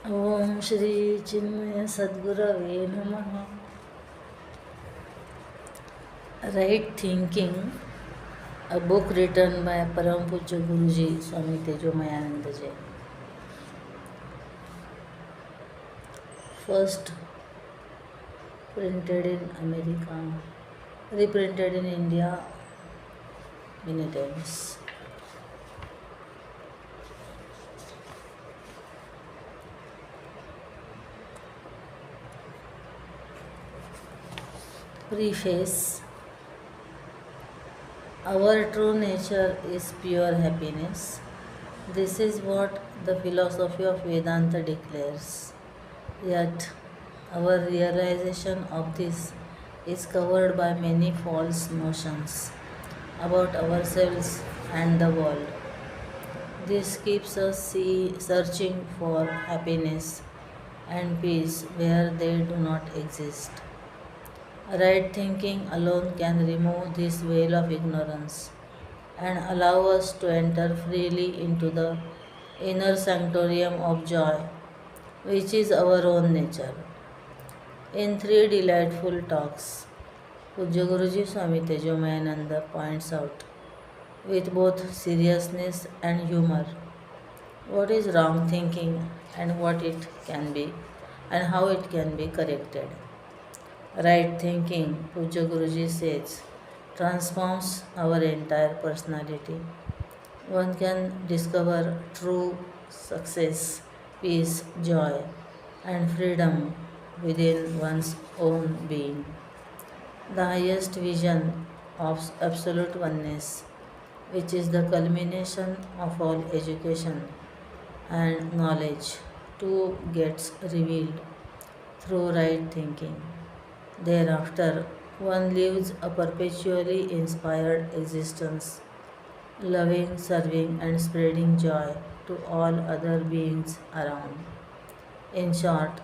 Om Shri Chinmaya Sadgurave Namaha. Right Thinking, a book written by Param Poojya Guruji, Swami Tejomayananda. First printed in America, reprinted in India many times. Preface. Our true nature is pure happiness. This is what the philosophy of Vedanta declares. Yet, our realization of this is covered by many false notions about ourselves and the world. This keeps us searching for happiness and peace where they do not exist. Right thinking alone can remove this veil of ignorance and allow us to enter freely into the inner sanctuarium of joy, which is our own nature. In three delightful talks, Poojya Guruji Swami Tejomayananda points out, with both seriousness and humor, what is wrong thinking and what it can be and how it can be corrected. Right thinking, Poojya Guruji says, transforms our entire personality. One can discover true success, peace, joy, and freedom within one's own being. The highest vision of absolute oneness, which is the culmination of all education and knowledge, too gets revealed through right thinking. Thereafter, one lives a perpetually inspired existence, loving, serving, and spreading joy to all other beings around. In short,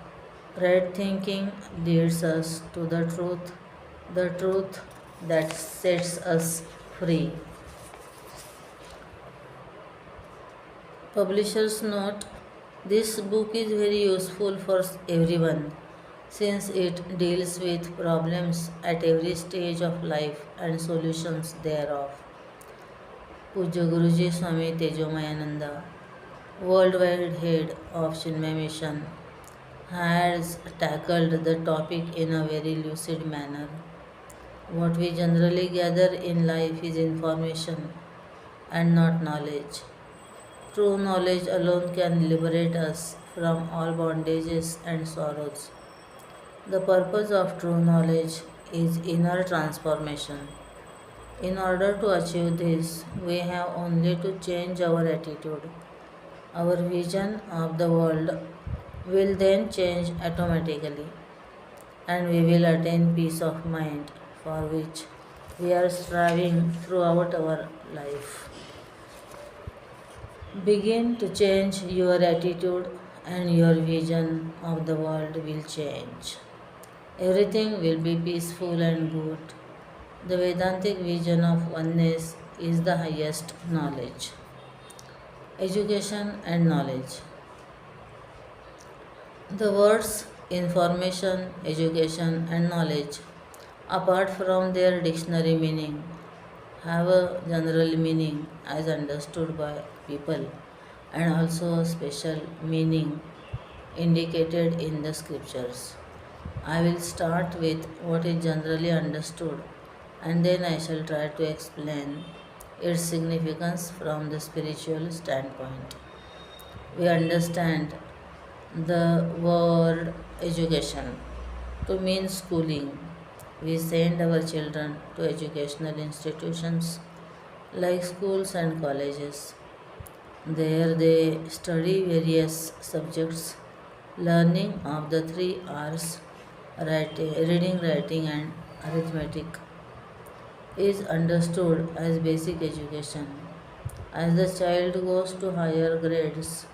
right thinking leads us to the truth that sets us free. Publishers note, this book is very useful for everyone since it deals with problems at every stage of life and solutions thereof. Poojya Guruji Swami Tejomayananda, worldwide head of Chinmay Mission, has tackled the topic in a very lucid manner. What we generally gather in life is information and not knowledge. True knowledge alone can liberate us from all bondages and sorrows. The purpose of true knowledge is inner transformation. In order to achieve this, we have only to change our attitude. Our vision of the world will then change automatically, and we will attain peace of mind for which we are striving throughout our life. Begin to change your attitude, and your vision of the world will change. Everything will be peaceful and good. The Vedantic vision of oneness is the highest knowledge. Education and knowledge. The words information, education, and knowledge, apart from their dictionary meaning, have a general meaning as understood by people and also a special meaning indicated in the scriptures. I will start with what is generally understood and then I shall try to explain its significance from the spiritual standpoint. We understand the word education to mean schooling. We send our children to educational institutions like schools and colleges. There they study various subjects, learning of the three R's, reading, writing, and arithmetic, is understood as basic education. As the child goes to higher grades,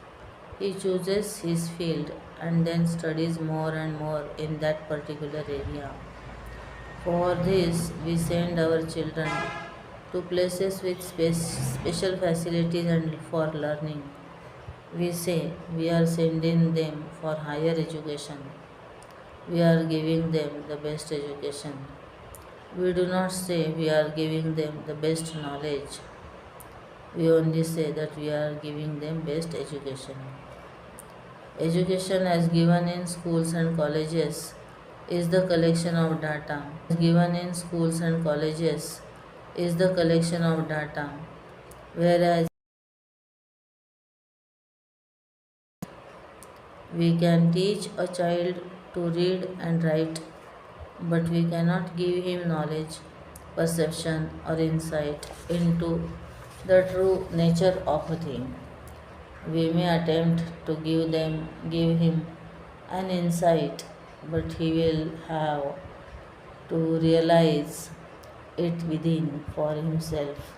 he chooses his field and then studies more and more in that particular area. For this, we send our children to places with special facilities and for learning. We say we are sending them for higher education. We are giving them the best education. We do not say we are giving them the best knowledge. We only say that we are giving them best education. Education as given in schools and colleges is the collection of data. Given in schools and colleges is the collection of data, whereas we can teach a child to read and write, but we cannot give him knowledge, perception, or insight into the true nature of a thing. We may attempt to give him an insight, but he will have to realize it within for himself.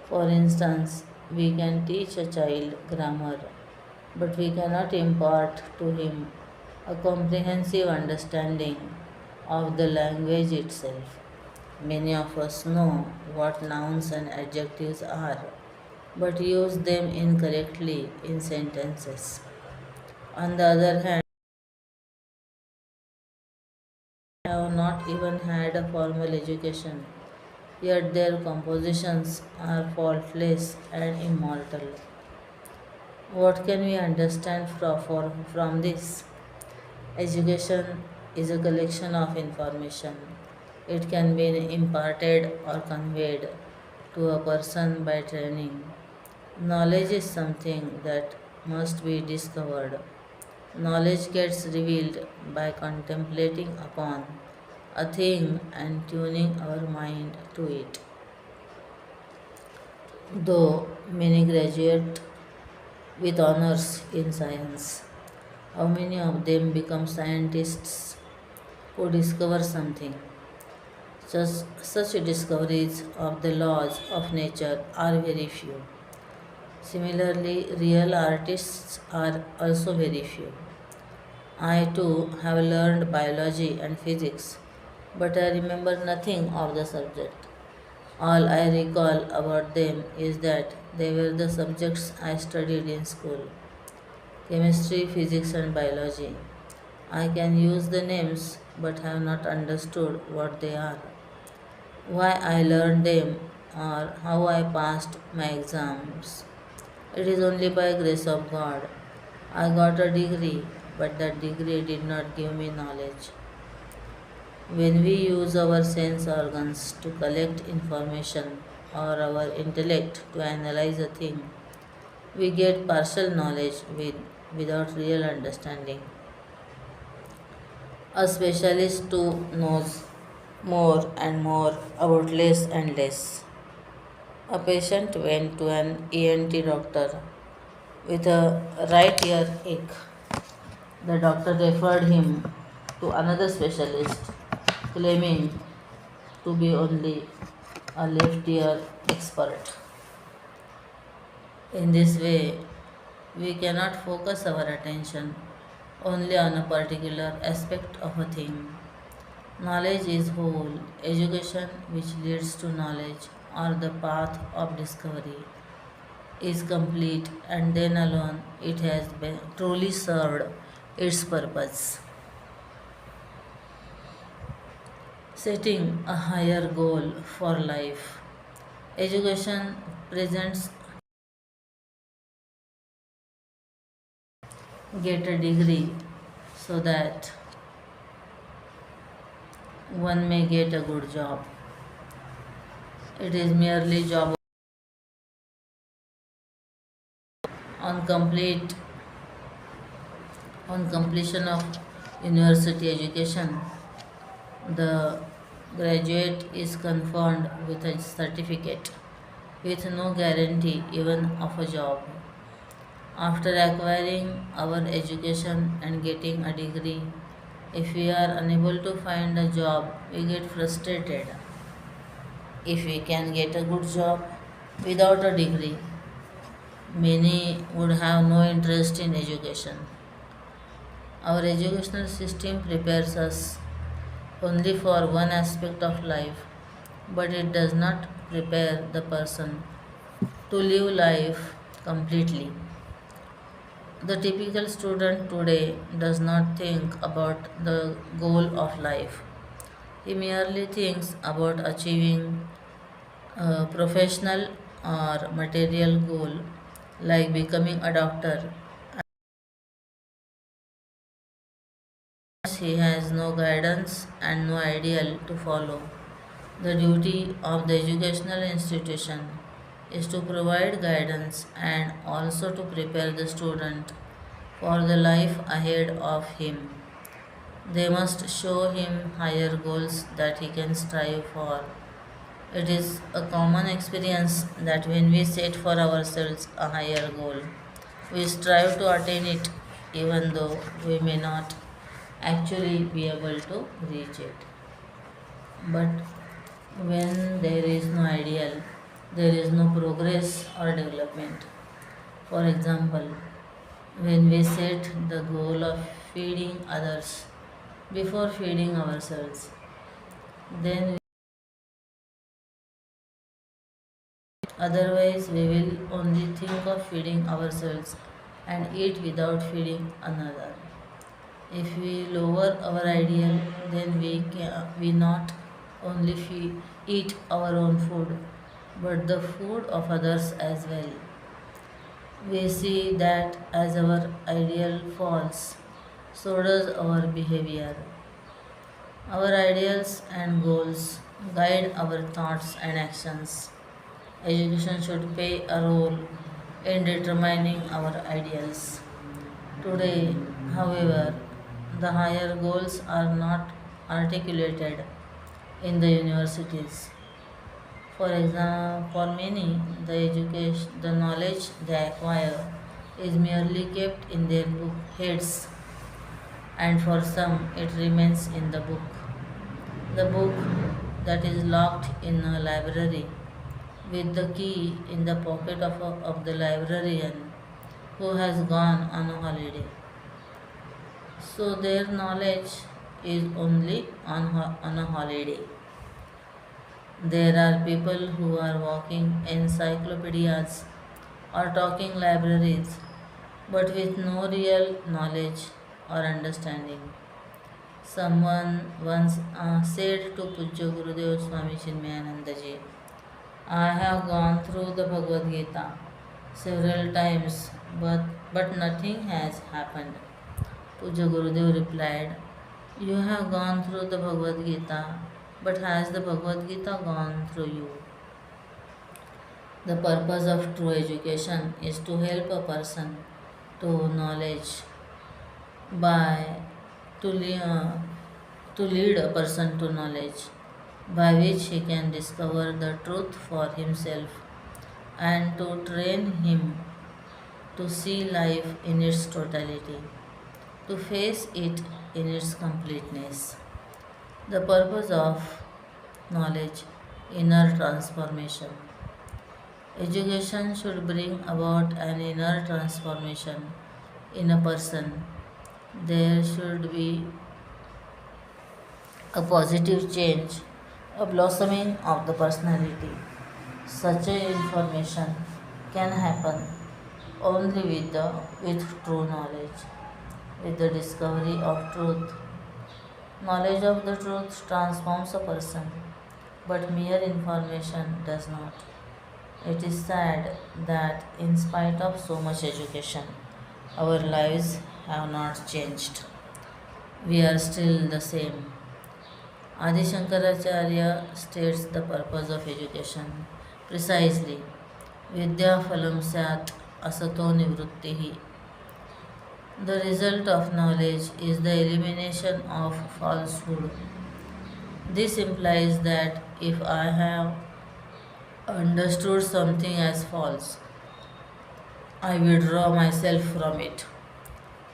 For instance, we can teach a child grammar, but we cannot impart to him a comprehensive understanding of the language itself. Many of us know what nouns and adjectives are, but use them incorrectly in sentences. On the other hand, have not even had a formal education, yet their compositions are faultless and immortal. What can we understand from this? Education is a collection of information. It can be imparted or conveyed to a person by training. Knowledge is something that must be discovered. Knowledge gets revealed by contemplating upon a thing and tuning our mind to it. Though many graduate with honors in science, how many of them become scientists who discover something? Such discoveries of the laws of nature are very few. Similarly, real artists are also very few. I too have learned biology and physics, but I remember nothing of the subject. All I recall about them is that they were the subjects I studied in school: chemistry, physics, and biology. I can use the names but have not understood what they are, why I learned them, or how I passed my exams. It is only by grace of God I got a degree, but that degree did not give me knowledge. When we use our sense organs to collect information or our intellect to analyze a thing, we get partial knowledge without real understanding. A specialist too knows more and more about less and less. A patient went to an ENT doctor with a right ear ache. The doctor referred him to another specialist, claiming to be only a left ear expert. In this way, we cannot focus our attention only on a particular aspect of a thing. Knowledge is whole. Education which leads to knowledge or the path of discovery is complete, and then alone it has been truly served its purpose. Setting a higher goal for life. Education presents get a degree so that one may get a good job. It is merely job on complete on completion of university education. The graduate is confirmed with a certificate with no guarantee even of a job. After acquiring our education and getting a degree, if we are unable to find a job, we get frustrated. If we can get a good job without a degree, many would have no interest in education. Our educational system prepares us only for one aspect of life, but it does not prepare the person to live life completely. The typical student today does not think about the goal of life. He merely thinks about achieving a professional or material goal like becoming a doctor. He has no guidance and no ideal to follow. The duty of the educational institution is to provide guidance and also to prepare the student for the life ahead of him. They must show him higher goals that he can strive for. It is a common experience that when we set for ourselves a higher goal, we strive to attain it even though we may not actually be able to reach it. But when there is no ideal, there is no progress or development. For example, when we set the goal of feeding others before feeding ourselves, then otherwise we will only think of feeding ourselves and eat without feeding another. If we lower our ideal, then we not only eat our own food, but the food of others as well. We see that as our ideal falls, so does our behavior. Our ideals and goals guide our thoughts and actions. Education should play a role in determining our ideals. Today, however, the higher goals are not articulated in the universities. For example, for many, the knowledge they acquire is merely kept in their book heads, and for some, it remains in the book. The book that is locked in a library with the key in the pocket of the librarian who has gone on a holiday. So their knowledge is only on a holiday. There are people who are walking encyclopedias or talking libraries but with no real knowledge or understanding. Someone once said to Pujya Gurudev Swami Chinmayananda ji, I have gone through the Bhagavad Gita several times, but nothing has happened. Pujya Gurudev replied, you have gone through the Bhagavad Gita, but has the Bhagavad Gita gone through you? The purpose of true education is to help a person to knowledge by to, to lead a person to knowledge by which he can discover the truth for himself and to train him to see life in its totality, to face it in its completeness. The purpose of knowledge, inner transformation. Education should bring about an inner transformation in a person. There should be a positive change, a blossoming of the personality. Such a information can happen only with true knowledge, with the discovery of truth. Knowledge of the truth transforms a person, but mere information does not. It is sad that in spite of so much education, our lives have not changed. We are still the same. Adi Shankaracharya states the purpose of education precisely. Vidya phalam syat asato nivrittihi. The result of knowledge is the elimination of falsehood. This implies that if I have understood something as false, I withdraw myself from it.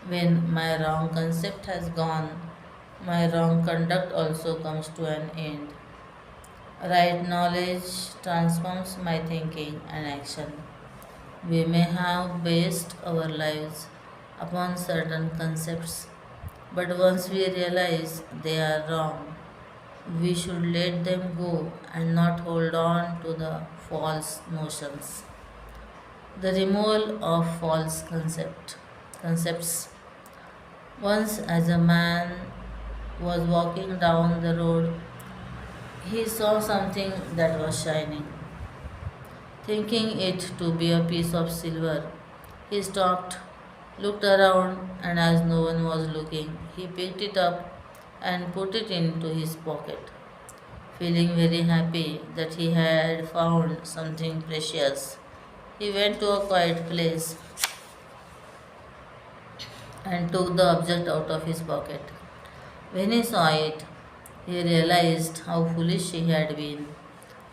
When my wrong concept has gone, my wrong conduct also comes to an end. Right knowledge transforms my thinking and action. We may have based our lives upon certain concepts, but once we realize they are wrong, we should let them go and not hold on to the false notions. The removal of false concept. concepts. Once, as a man was walking down the road, he saw something that was shining. Thinking it to be a piece of silver, he stopped, looked around, and as no one was looking, he picked it up and put it into his pocket, feeling very happy that he had found something precious. He went to a quiet place and took the object out of his pocket. When he saw it, he realized how foolish he had been,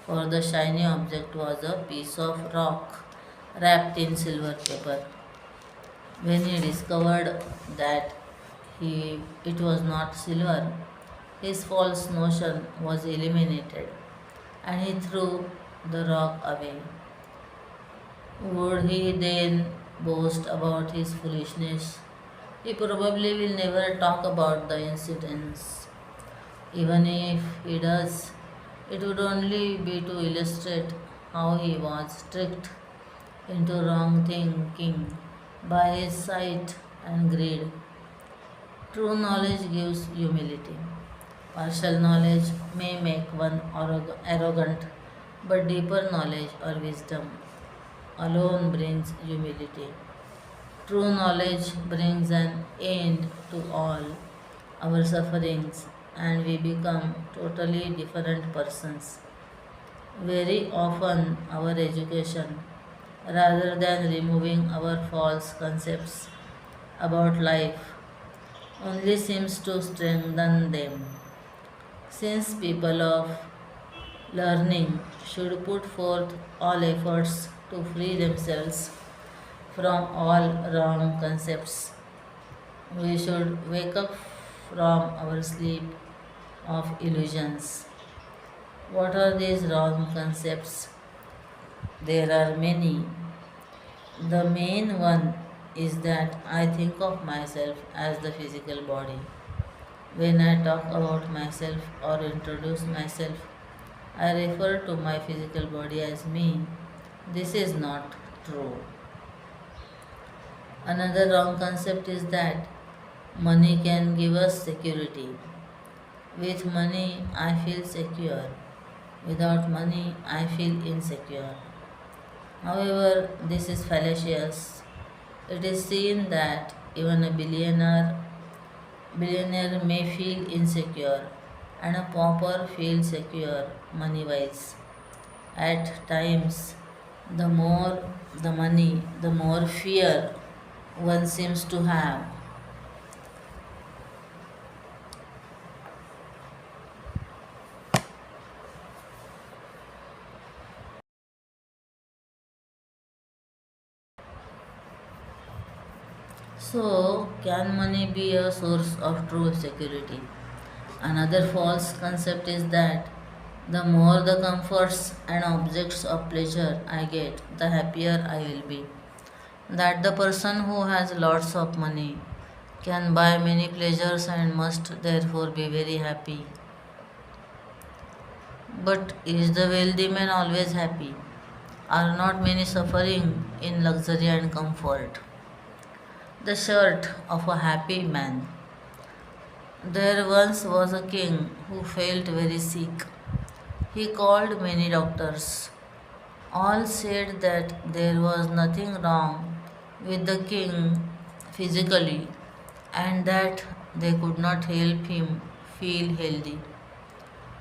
for the shiny object was a piece of rock wrapped in silver paper. When he discovered that it was not silver, his false notion was eliminated and he threw the rock away. Would he then boast about his foolishness? He probably will never talk about the incidents. Even if he does, it would only be to illustrate how he was tricked into wrong thinking by his sight and greed. True knowledge gives humility. Partial knowledge may make one arrogant, but deeper knowledge or wisdom alone brings humility. True knowledge brings an end to all our sufferings and we become totally different persons. Very often, our education, rather than removing our false concepts about life, only seems to strengthen them. Since people of learning should put forth all efforts to free themselves from all wrong concepts, we should wake up from our sleep of illusions. What are these wrong concepts? There are many. The main one is that I think of myself as the physical body. When I talk about myself or introduce myself, I refer to my physical body as me. This is not true. Another wrong concept is that money can give us security. With money, I feel secure. Without money, I feel insecure. However, this is fallacious. It is seen that even a billionaire may feel insecure and a pauper feels secure money wise. At times, the more the money, the more fear one seems to have. So, can money be a source of true security? Another false concept is that the more the comforts and objects of pleasure I get, the happier I will be. That the person who has lots of money can buy many pleasures and must therefore be very happy. But is the wealthy man always happy? Are not many suffering in luxury and comfort? The shirt of a happy man. There once was a king who felt very sick. He called many doctors. All said that there was nothing wrong with the king physically and that they could not help him feel healthy.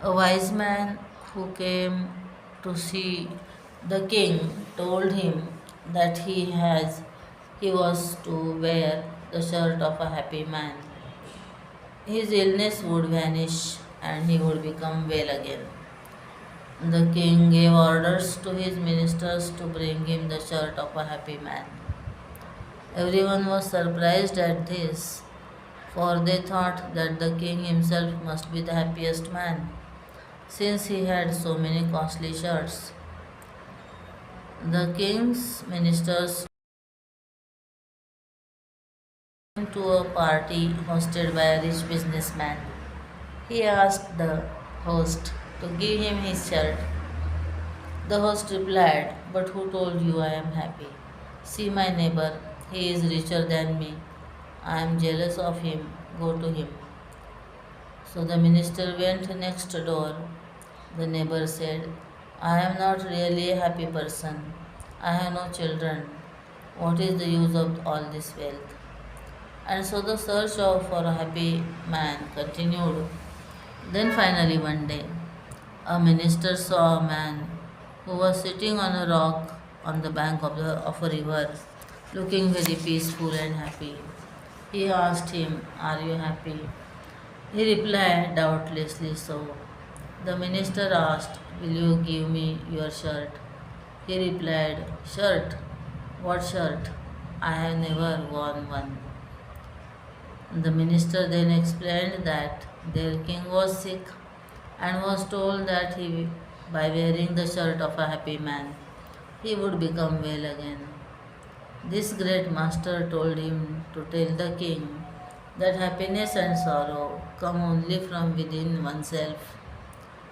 A wise man who came to see the king told him that he was to wear the shirt of a happy man. His illness would vanish and he would become well again. The king gave orders to his ministers to bring him the shirt of a happy man. Everyone was surprised at this, for they thought that the king himself must be the happiest man, since he had so many costly shirts. The king's ministers came to a party hosted by a rich businessman. He asked the host to give him his shirt. The host replied, "But who told you I am happy? See my neighbor. He is richer than me. I am jealous of him. Go to him. So the minister went next door. The neighbor said, I am not really a happy person. I have no children. What is the use of all this wealth? And so the search for a happy man continued. Then finally one day, a minister saw a man who was sitting on a rock on the bank of a river, looking very peaceful and happy. He asked him, Are you happy? He replied, Doubtlessly so. The minister asked, Will you give me your shirt? He replied, Shirt? What shirt? I have never worn one. The minister then explained that their king was sick and was told that by wearing the shirt of a happy man, he would become well again. This great master told him to tell the king that happiness and sorrow come only from within oneself.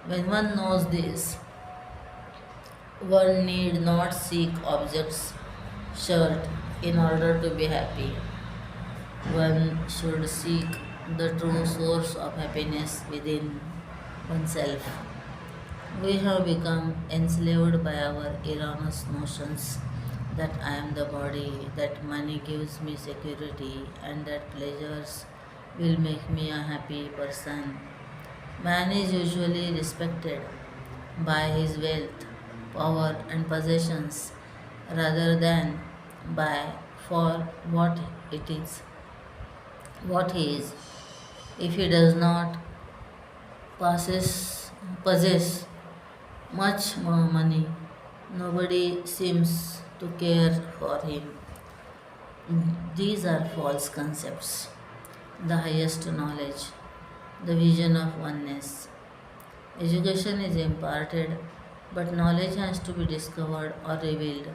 When one knows this, one need not seek objects, shirt, in order to be happy. One should seek the true source of happiness within oneself. We have become enslaved by our erroneous notions that I am the body, that money gives me security, and that pleasures will make me a happy person. Man is usually respected by his wealth, power, and possessions rather than by for it is what he is. If he does not possess much more money, nobody seems to care for him. These are false concepts. The highest knowledge, the vision of oneness. Education is imparted, but knowledge has to be discovered or revealed.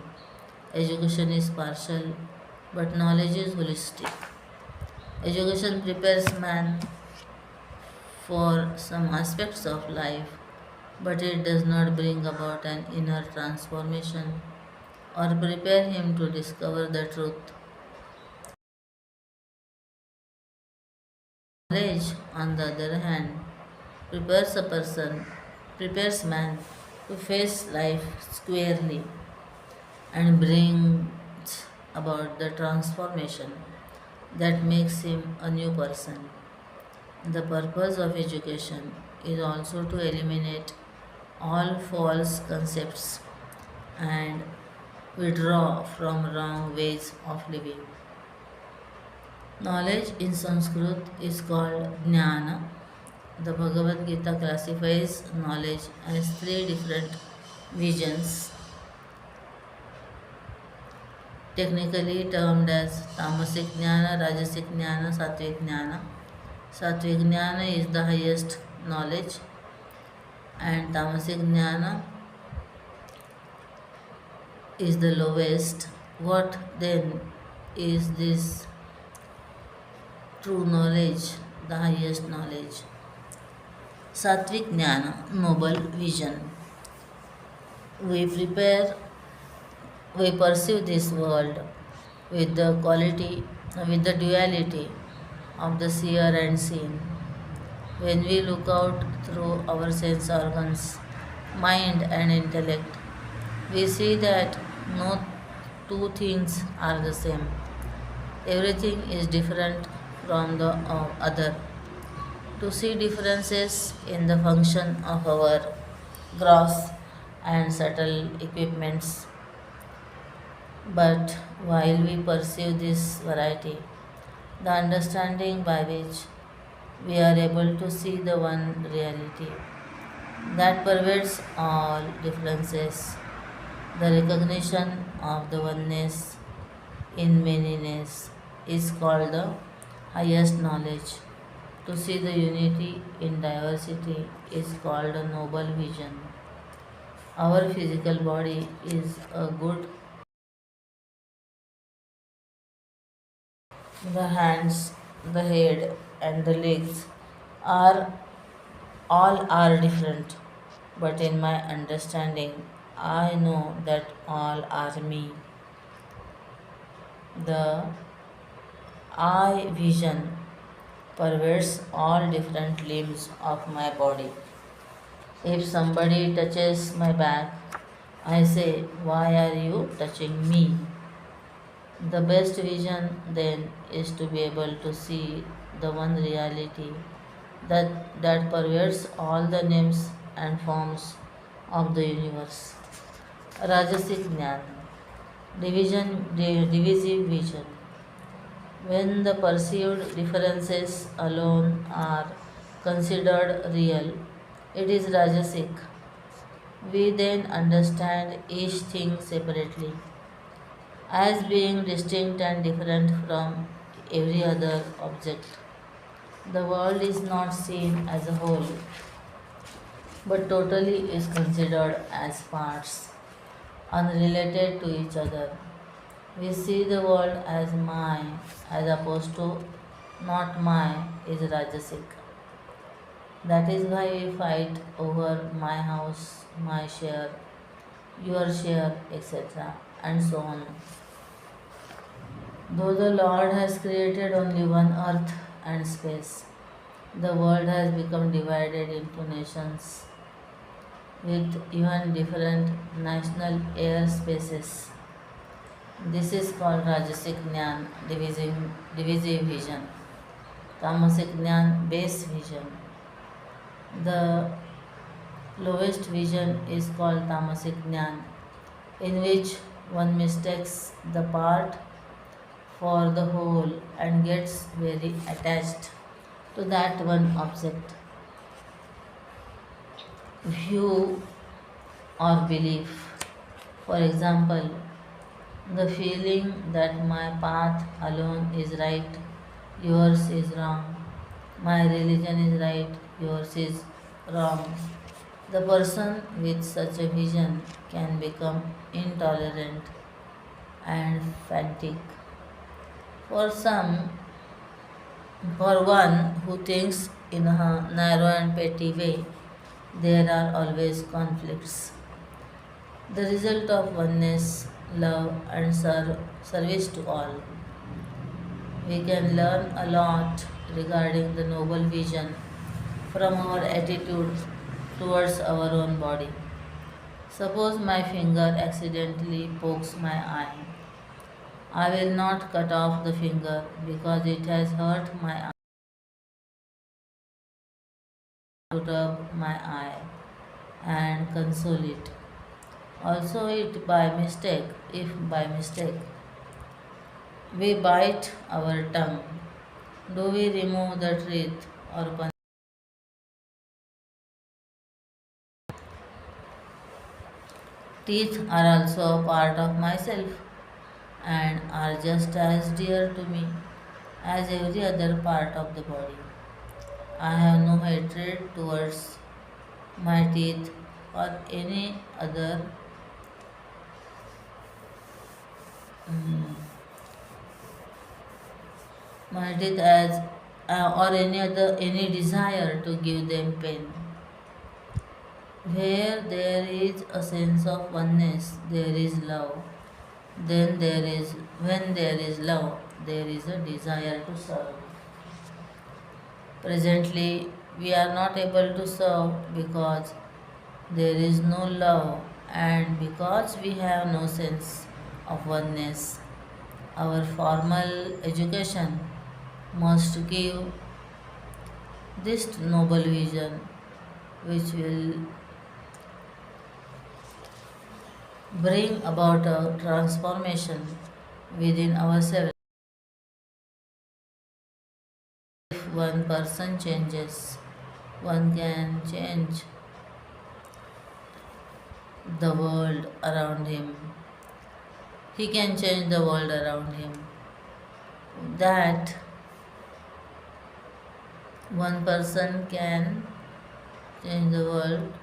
Education is partial, but knowledge is holistic. Education prepares man for some aspects of life, but it does not bring about an inner transformation or prepare him to discover the truth. Knowledge, on the other hand, prepares a person, prepares man to face life squarely and brings about the transformation that makes him a new person. The purpose of education is also to eliminate all false concepts and withdraw from wrong ways of living. Knowledge in Sanskrit is called Jnana. The Bhagavad Gita classifies knowledge as three different visions, technically termed as Tamasic Jnana, Rajasic Jnana, Sattvic Jnana. Sattvic Jnana is the highest knowledge, and Tamasic Jnana is the lowest. What then is this true knowledge, the highest knowledge? Sattvic Jnana, noble vision. We prepare, we perceive this world with the quality, with the duality of the seer and seen. When we look out through our sense organs, mind and intellect, we see that no two things are the same. Everything is different from the other. To see differences in the function of our gross and subtle equipments. But while we perceive this variety, the understanding by which we are able to see the one reality that pervades all differences, the recognition of the oneness in manyness is called the highest knowledge. To see the unity in diversity is called a noble vision. Our physical body is a good. The hands, the head, and the legs are are different, but in my understanding, I know that all are me. The eye vision pervades all different limbs of my body. If somebody touches my back, I say, "Why are you touching me?" The best vision then is to be able to see the one reality that pervades all the names and forms of the universe. Rajasic Jnana, divisive vision. When the perceived differences alone are considered real, it is Rajasic. We then understand each thing separately as being distinct and different from every other object. The world is not seen as a whole, but totally is considered as parts, unrelated to each other. We see the world as my, as opposed to not my, is Rajasic. That is why we fight over my house, my share, your share, etc., and so on. Though the Lord has created only one earth and space, the world has become divided into nations with even different national air spaces. This is called Rajasic Jnana, divisive vision. Tamasic Jnana, base vision. The lowest vision is called Tamasic Jnana, in which one mistakes the part for the whole and gets very attached to that one object. View or belief. For example, the feeling that my path alone is right, yours is wrong, my religion is right, yours is wrong. The person with such a vision can become intolerant and fanatic. For some, for one who thinks in a narrow and petty way, there are always conflicts. The result of oneness, love, and service to all. We can learn a lot regarding the noble vision from our attitude towards our own body. Suppose my finger accidentally pokes my eye. I will not cut off the finger because it has hurt my eye, to rub my eye and console it. Also, if by mistake we bite our tongue, do we remove the teeth or teeth are also a part of myself and are just as dear to me as every other part of the body. I have no hatred towards my teeth or any other mm, my teeth as or any desire to give them pain. Where there is a sense of oneness, there is love. Then there is when there is love, there is a desire to serve. Presently, we are not able to serve because there is no love and because we have no sense of oneness. Our formal education must give this noble vision which will bring about a transformation within ourselves. If one person changes, one can change the world around him. He can change the world around him. That one person can change the world,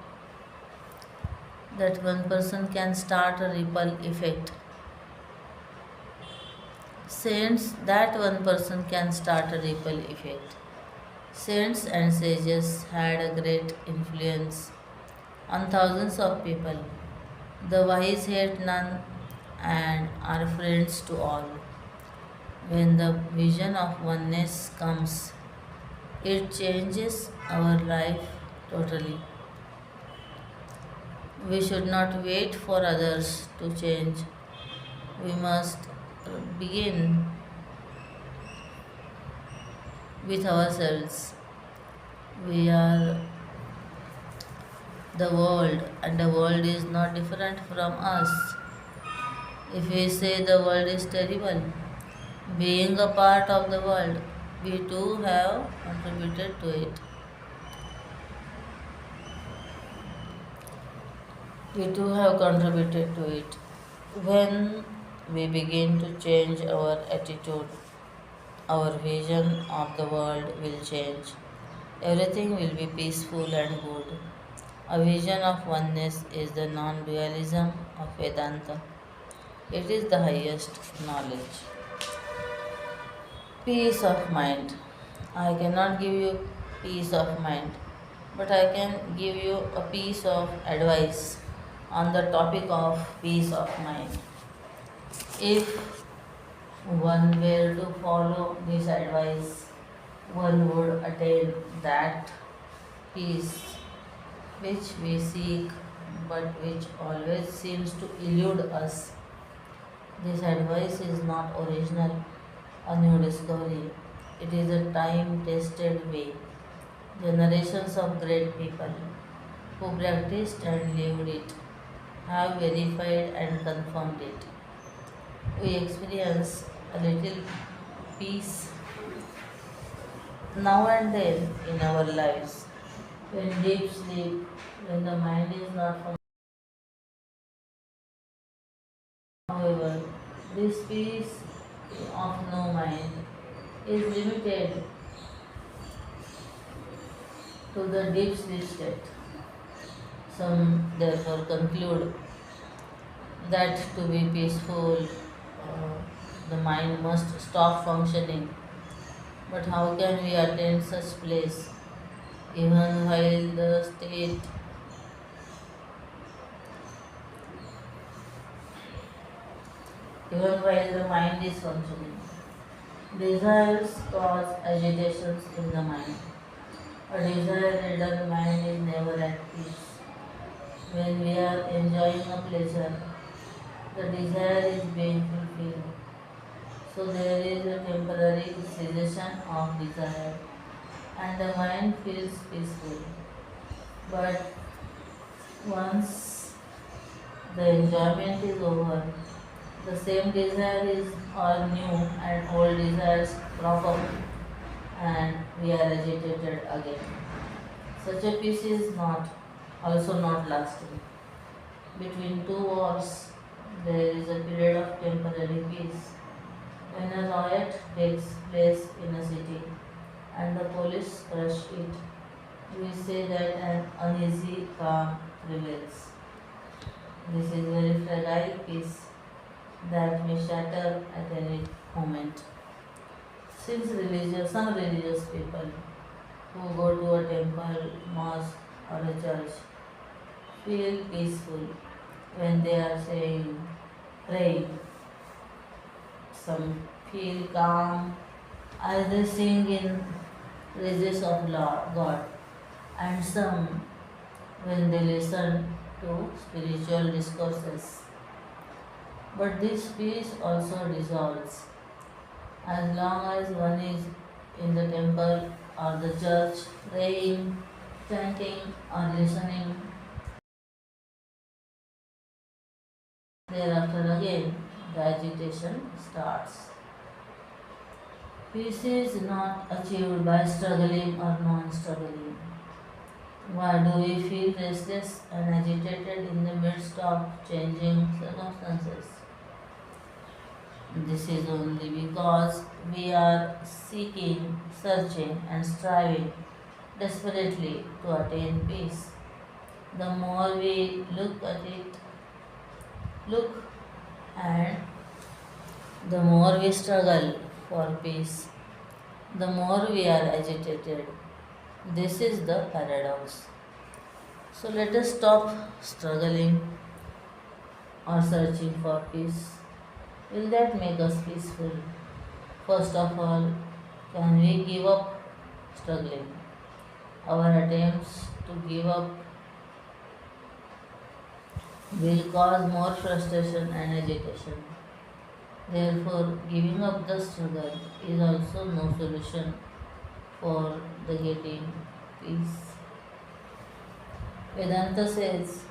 that one person can start a ripple effect. Saints, that one person can start a ripple effect. Saints and sages had a great influence on thousands of people. The wise hate none and are friends to all. When the vision of oneness comes, it changes our life totally. We should not wait for others to change. We must begin with ourselves. We are the world, and the world is not different from us. If we say the world is terrible, being a part of the world, we too have contributed to it. We too have contributed to it. When we begin to change our attitude, our vision of the world will change. Everything will be peaceful and good. A vision of oneness is the non dualism of Vedanta. It is the highest knowledge. Peace of mind. I cannot give you peace of mind, but I can give you a piece of advice on the topic of peace of mind. If one were to follow this advice, one would attain that peace which we seek but which always seems to elude us. This advice is not original, a new discovery. It is a time tested way. Generations of great people who practiced and lived it have verified and confirmed it. We experience a little peace now and then in our lives. When deep sleep, when the mind is not functioning. However, this peace of no mind is limited to the deep sleep state. Some therefore conclude that to be peaceful, the mind must stop functioning. But how can we attain such place even while the state even while the mind is functioning? Desires cause agitations in the mind. A desire-ridden mind is never at peace. When we are enjoying a pleasure, the desire is being fulfilled. So there is a temporary cessation of desire and the mind feels peaceful. But once the enjoyment is over, the same desire is all new and old desires crop up and we are agitated again. Such a peace is also not lasting. Between two wars, there is a period of temporary peace. When a riot takes place in a city and the police crush it, we say that an uneasy calm prevails. This is very fragile peace that may shatter at any moment. Since some religious people who go to a temple, mosque or a church feel peaceful when they are praying. Some feel calm as they sing in praises of God, and some when they listen to spiritual discourses. But this peace also dissolves. As long as one is in the temple or the church praying, chanting, or listening, thereafter again the agitation starts. Peace is not achieved by struggling or non struggling. Why do we feel restless and agitated in the midst of changing circumstances? This is only because we are seeking, searching, and striving desperately to attain peace. The more we look and the more we struggle for peace, the more we are agitated. This is the paradox. So let us stop struggling or searching for peace. Will that make us peaceful? First of all, can we give up struggling? Our attempts to give up will cause more frustration and agitation. Therefore, giving up the struggle is also no solution for the getting peace. Vedanta says,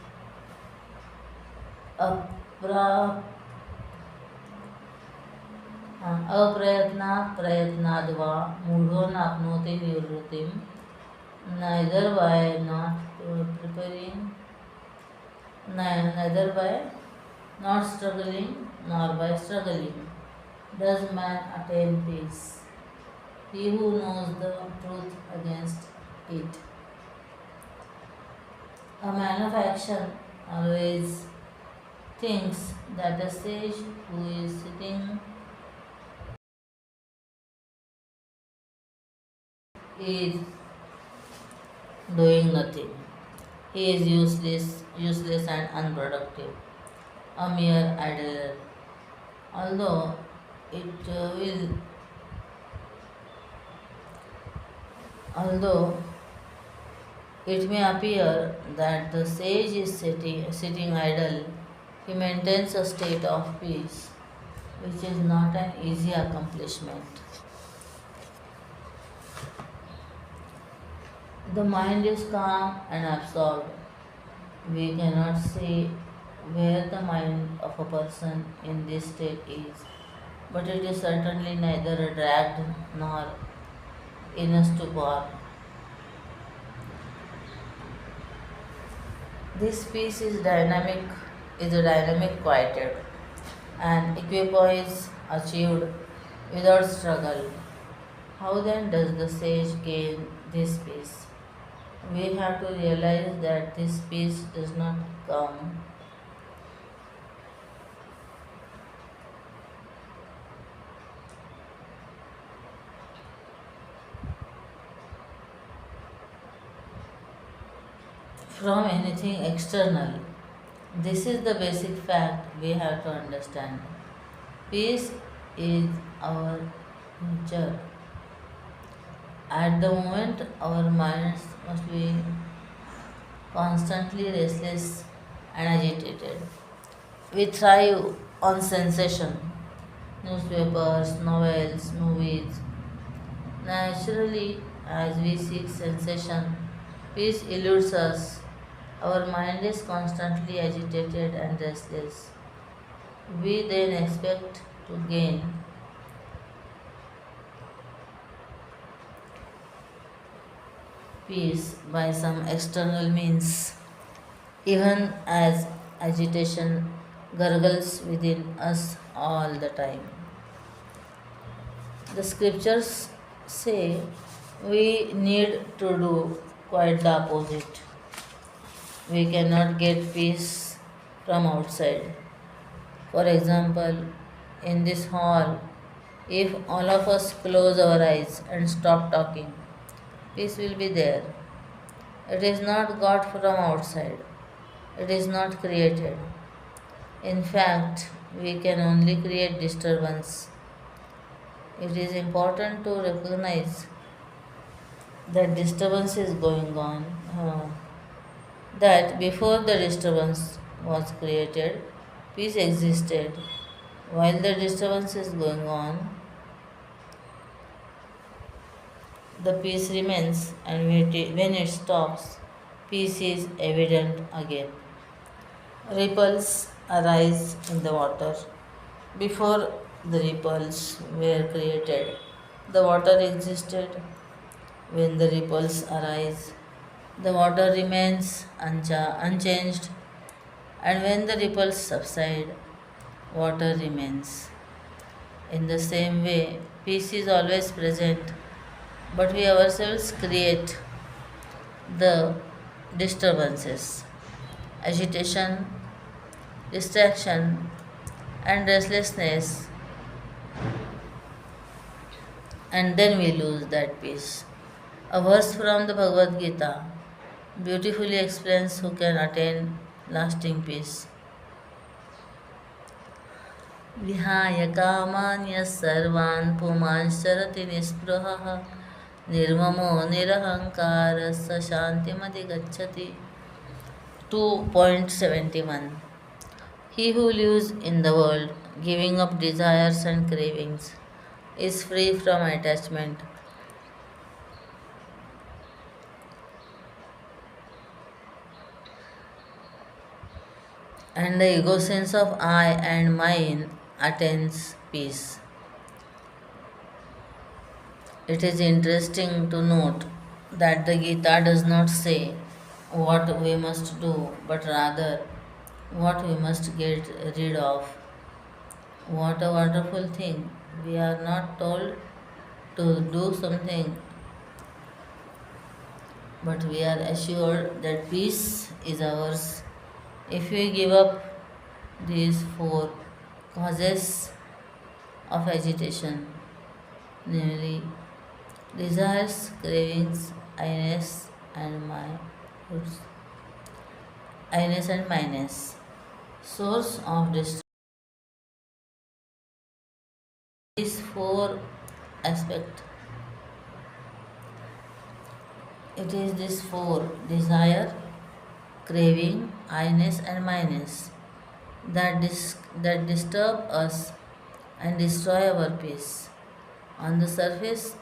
"Apra अप्रयत्नात् प्रयत्नाद्वा मूढ़ो नाप्नोति निवृत्तिम." Neither by not preparing, neither by not struggling, nor by struggling does man attain peace. He who knows the truth against it. A man of action always thinks that a sage who is sitting is doing nothing. He is useless and unproductive, a mere idler. Although it will, although it may appear that the sage is sitting idle, he maintains a state of peace, which is not an easy accomplishment. The mind is calm and absorbed. We cannot say where the mind of a person in this state is, but it is certainly neither dragged nor in a stupor. This peace is a dynamic quieted, and equipoise achieved without struggle. How then does the sage gain this peace? We have to realize that this peace does not come from anything external. This is the basic fact we have to understand. Peace is our nature. At the moment, our minds must be constantly restless and agitated. We thrive on sensation, newspapers, novels, movies. Naturally, as we seek sensation, peace eludes us. Our mind is constantly agitated and restless. We then expect to gain peace by some external means, even as agitation gurgles within us all the time. The scriptures say we need to do quite the opposite. We cannot get peace from outside. For example, in this hall, if all of us close our eyes and stop talking, peace will be there. It is not got from outside, it is not created. In fact, we can only create disturbance. It is important to recognize that disturbance is going on, that before the disturbance was created, peace existed. While the disturbance is going on, the peace remains, and when it stops, peace is evident again. Ripples arise in the water. Before the ripples were created, the water existed. When the ripples arise, the water remains unchanged, and when the ripples subside, water remains. In the same way, peace is always present, but we ourselves create the disturbances, agitation, distraction, and restlessness, and then we lose that peace. A verse from the Bhagavad Gita beautifully explains who can attain lasting peace. विहाय कामान्यः सर्वान् पुमांश्चरति निःस्पृहः निर्ममो निरहङ्कारः स शान्तिमधिगच्छति. 2.71. He who lives in the world, giving up desires and cravings, is free from attachment. And the ego sense of I and mine attains peace. It is interesting to note that the Gita does not say what we must do, but rather what we must get rid of. What a wonderful thing! We are not told to do something, but we are assured that peace is ours if we give up these four causes of agitation, namely desires, cravings, I-ness, and I-ness and minus. Source of distress. These four aspects. It is this four: desire, craving, I-ness, and minus that disturb us and destroy our peace. On the surface,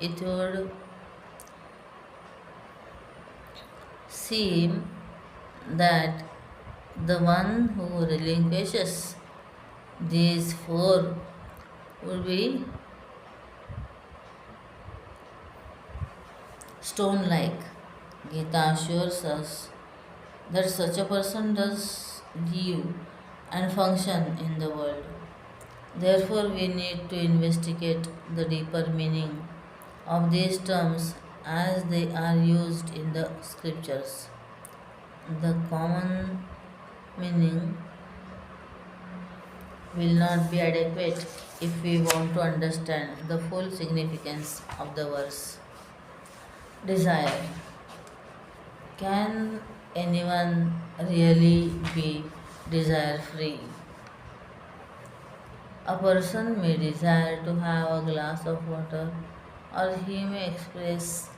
it would seem that the one who relinquishes these four would be stone like. Gita assures us that such a person does live and function in the world. Therefore, we need to investigate the deeper meaning of these terms as they are used in the scriptures. The common meaning will not be adequate if we want to understand the full significance of the verse. Desire. Can anyone really be desire free? A person may desire to have a glass of water, or he may express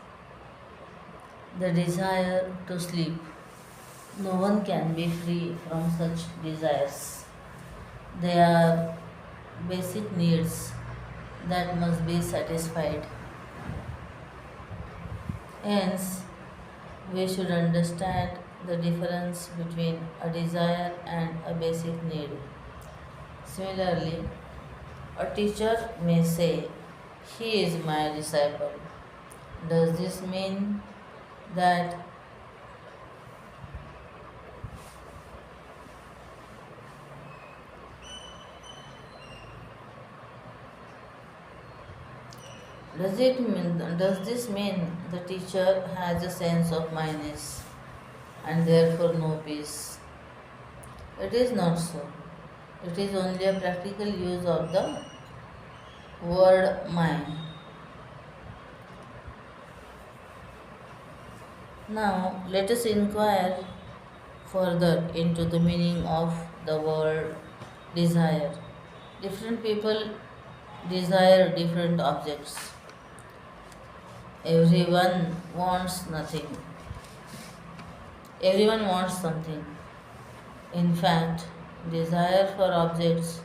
the desire to sleep. No one can be free from such desires. They are basic needs that must be satisfied. Hence, we should understand the difference between a desire and a basic need. Similarly, a teacher may say, "He is my disciple." Does this mean that does this mean the teacher has a sense of minus and therefore no peace? It is not so. It is only a practical use of the word mind. Now, let us inquire further into the meaning of the word desire. Different people desire different objects. Everyone wants nothing. Everyone wants something. In fact, desire for objects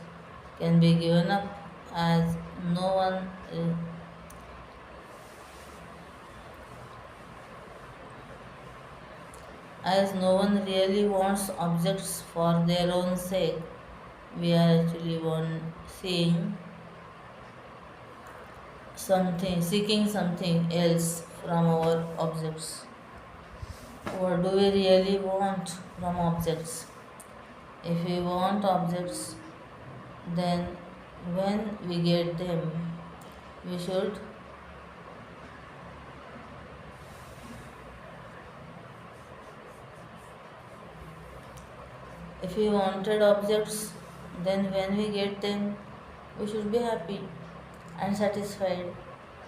can be given up as no one really wants objects for their own sake. We are actually seeing something, seeking something else from our objects. What do we really want from objects? If we want objects, then when we get them, we should if we wanted objects, then when we get them, we should be happy and satisfied.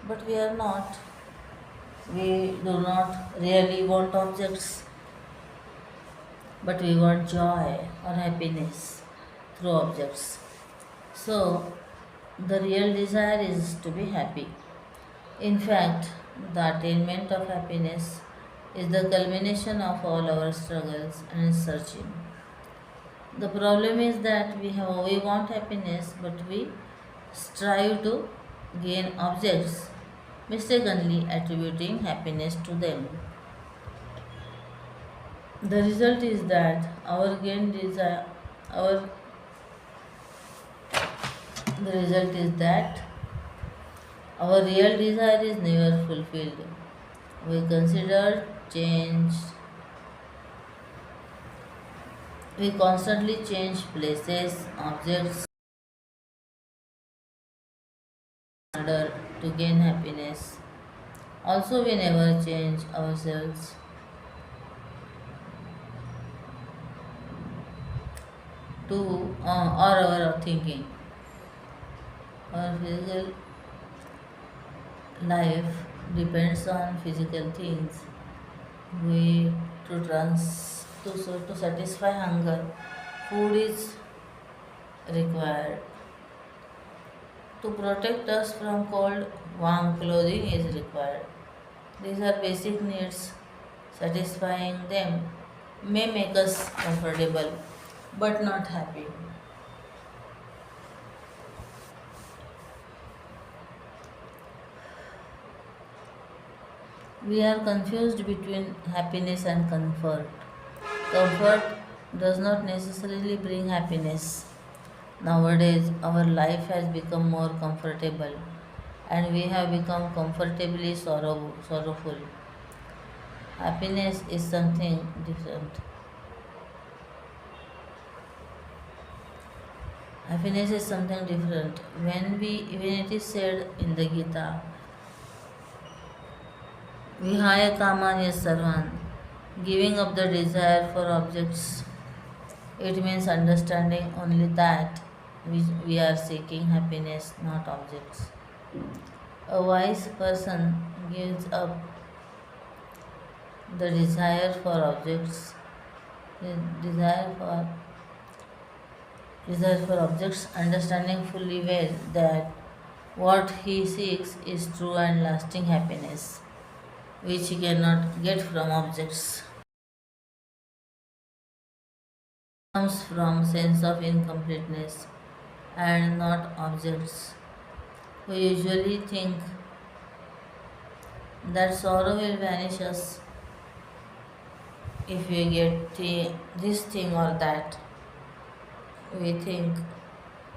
But we are not. We do not really want objects, but we want joy or happiness through objects. So, the real desire is to be happy. In fact, the attainment of happiness is the culmination of all our struggles and searching. The problem is that we want happiness, but we strive to gain objects, mistakenly attributing happiness to them. The result is that our the result is that our real desire is never fulfilled. We consider change we constantly change places, objects in order to gain happiness. Also, we never change ourselves to or our thinking. Our physical life depends on physical things. We to satisfy hunger, food is required. To protect us from cold, warm clothing is required. These are basic needs. Satisfying them may make us comfortable but not happy. We are confused between happiness and comfort. Comfort does not necessarily bring happiness. Nowadays, our life has become more comfortable and we have become comfortably sorrowful. Happiness is something different. Happiness is something different. When it is said in the Gita, Vihaya Kamanya Sarvan, giving up the desire for objects, it means understanding only that we are seeking happiness, not objects. A wise person gives up the the desire for desire for objects, understanding fully well that what he seeks is true and lasting happiness, which he cannot get from objects. Comes from sense of incompleteness and not objects. We usually think that sorrow will vanish us if we get this thing or that. We think,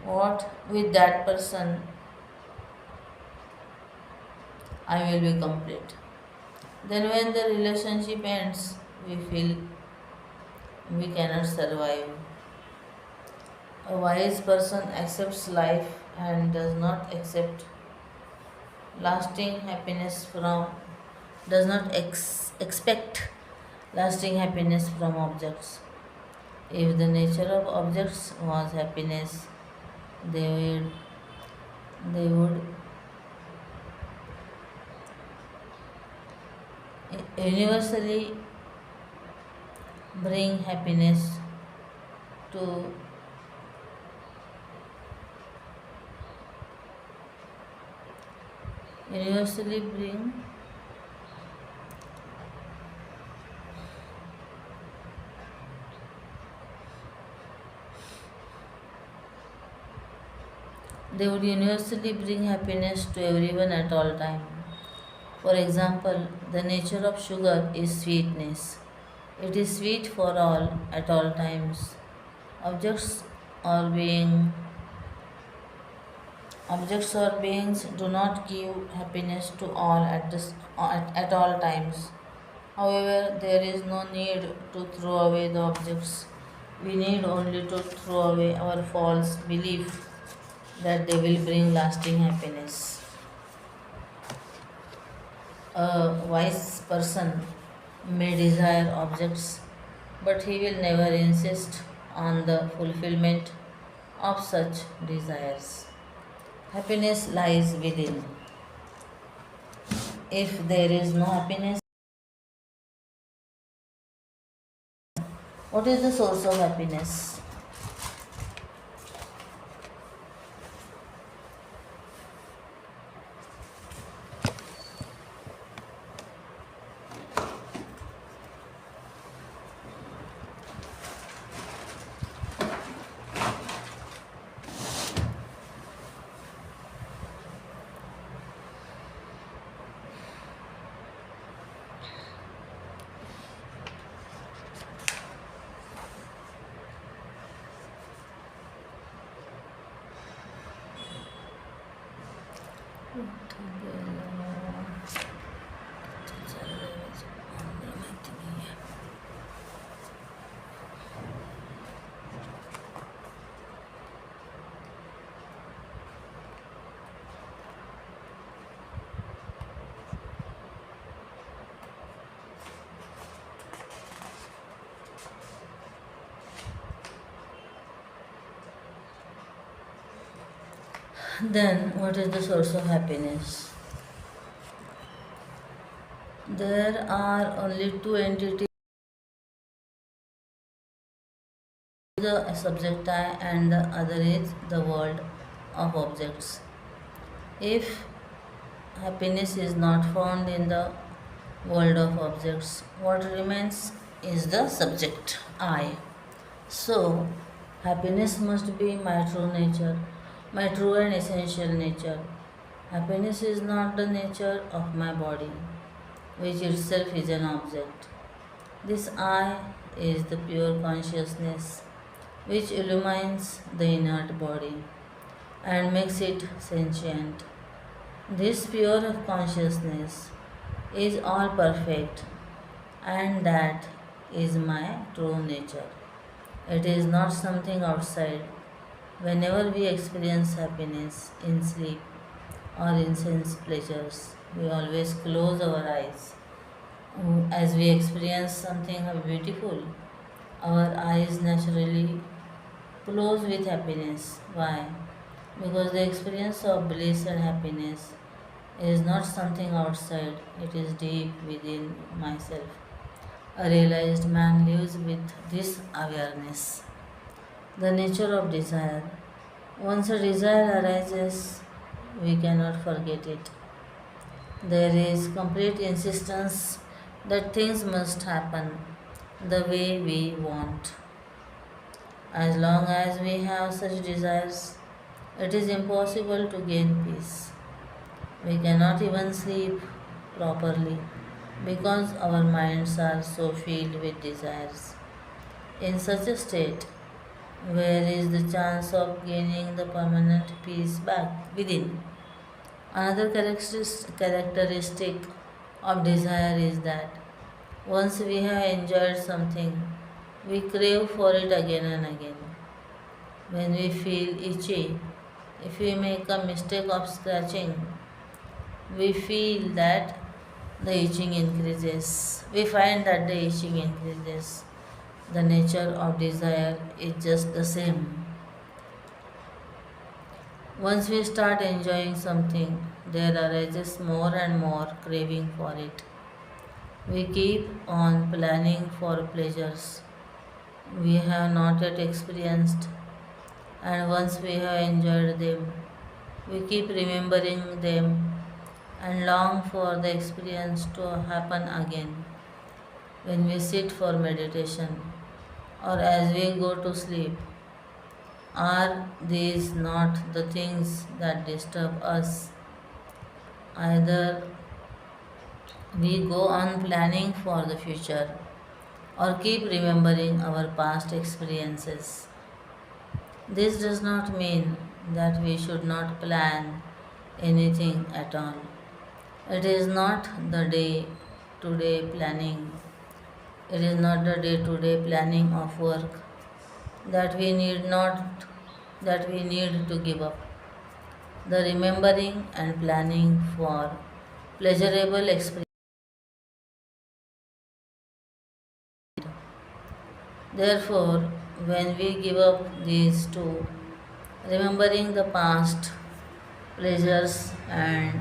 what with that person I will be complete. Then, when the relationship ends, we feel we cannot survive. A wise person accepts life and does not accept lasting happiness from does not expect lasting happiness from objects. If the nature of objects was happiness, they would universally bring happiness to universally bring they would universally bring happiness to everyone at all time. For example, the nature of sugar is sweetness. It is sweet for all at all times. Objects or being Objects or beings do not give happiness to all at all times. However, there is no need to throw away the objects. We need only to throw away our false belief that they will bring lasting happiness. A wise person may desire objects, but he will never insist on the fulfillment of such desires. Happiness lies within. If there is no happiness, what is the source of happiness? Then, what is the source of happiness? There are only two entities, the subject I and the other is the world of objects. If happiness is not found in the world of objects, what remains is the subject I. So, happiness must be my true nature, my true and essential nature. Happiness is not the nature of my body, which itself is an object. This I is the pure consciousness which illumines the inert body and makes it sentient. This pure consciousness is all perfect, and that is my true nature. It is not something outside. Whenever we experience happiness in sleep or in sense pleasures, we always close our eyes. As we experience something beautiful, our eyes naturally close with happiness. Why? Because the experience of bliss and happiness is not something outside, it is deep within myself. A realized man lives with this awareness. The nature of desire. Once a desire arises, we cannot forget it. There is complete insistence that things must happen the way we want. As long as we have such desires, it is impossible to gain peace. We cannot even sleep properly because our minds are so filled with desires. In such a state, where is the chance of gaining the permanent peace back within? Another characteristic of desire is that once we have enjoyed something, we crave for it again and again. When we feel itchy, if we make a mistake of scratching, we feel that the itching increases. We find that the itching increases. The nature of desire is just the same. Once we start enjoying something, there arises more and more craving for it. We keep on planning for pleasures we have not yet experienced, and once we have enjoyed them, we keep remembering them and long for the experience to happen again. When we sit for meditation or as we go to sleep, are these not the things that disturb us? Either we go on planning for the future or keep remembering our past experiences. This does not mean that we should not plan anything at all. It is not the day to day planning. It is not the day to day planning of work that we need not that we need to give up. The remembering and planning for pleasurable experience. Therefore, when we give up these two, remembering the past pleasures and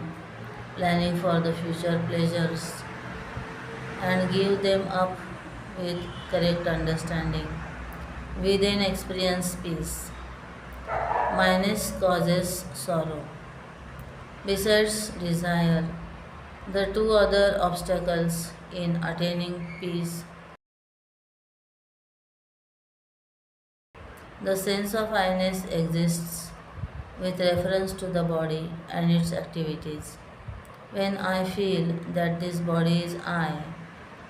planning for the future pleasures, and give them up with correct understanding, we then experience peace. Minus causes sorrow. Besides desire, the two other obstacles in attaining peace, the sense of I-ness exists with reference to the body and its activities. When I feel that this body is I,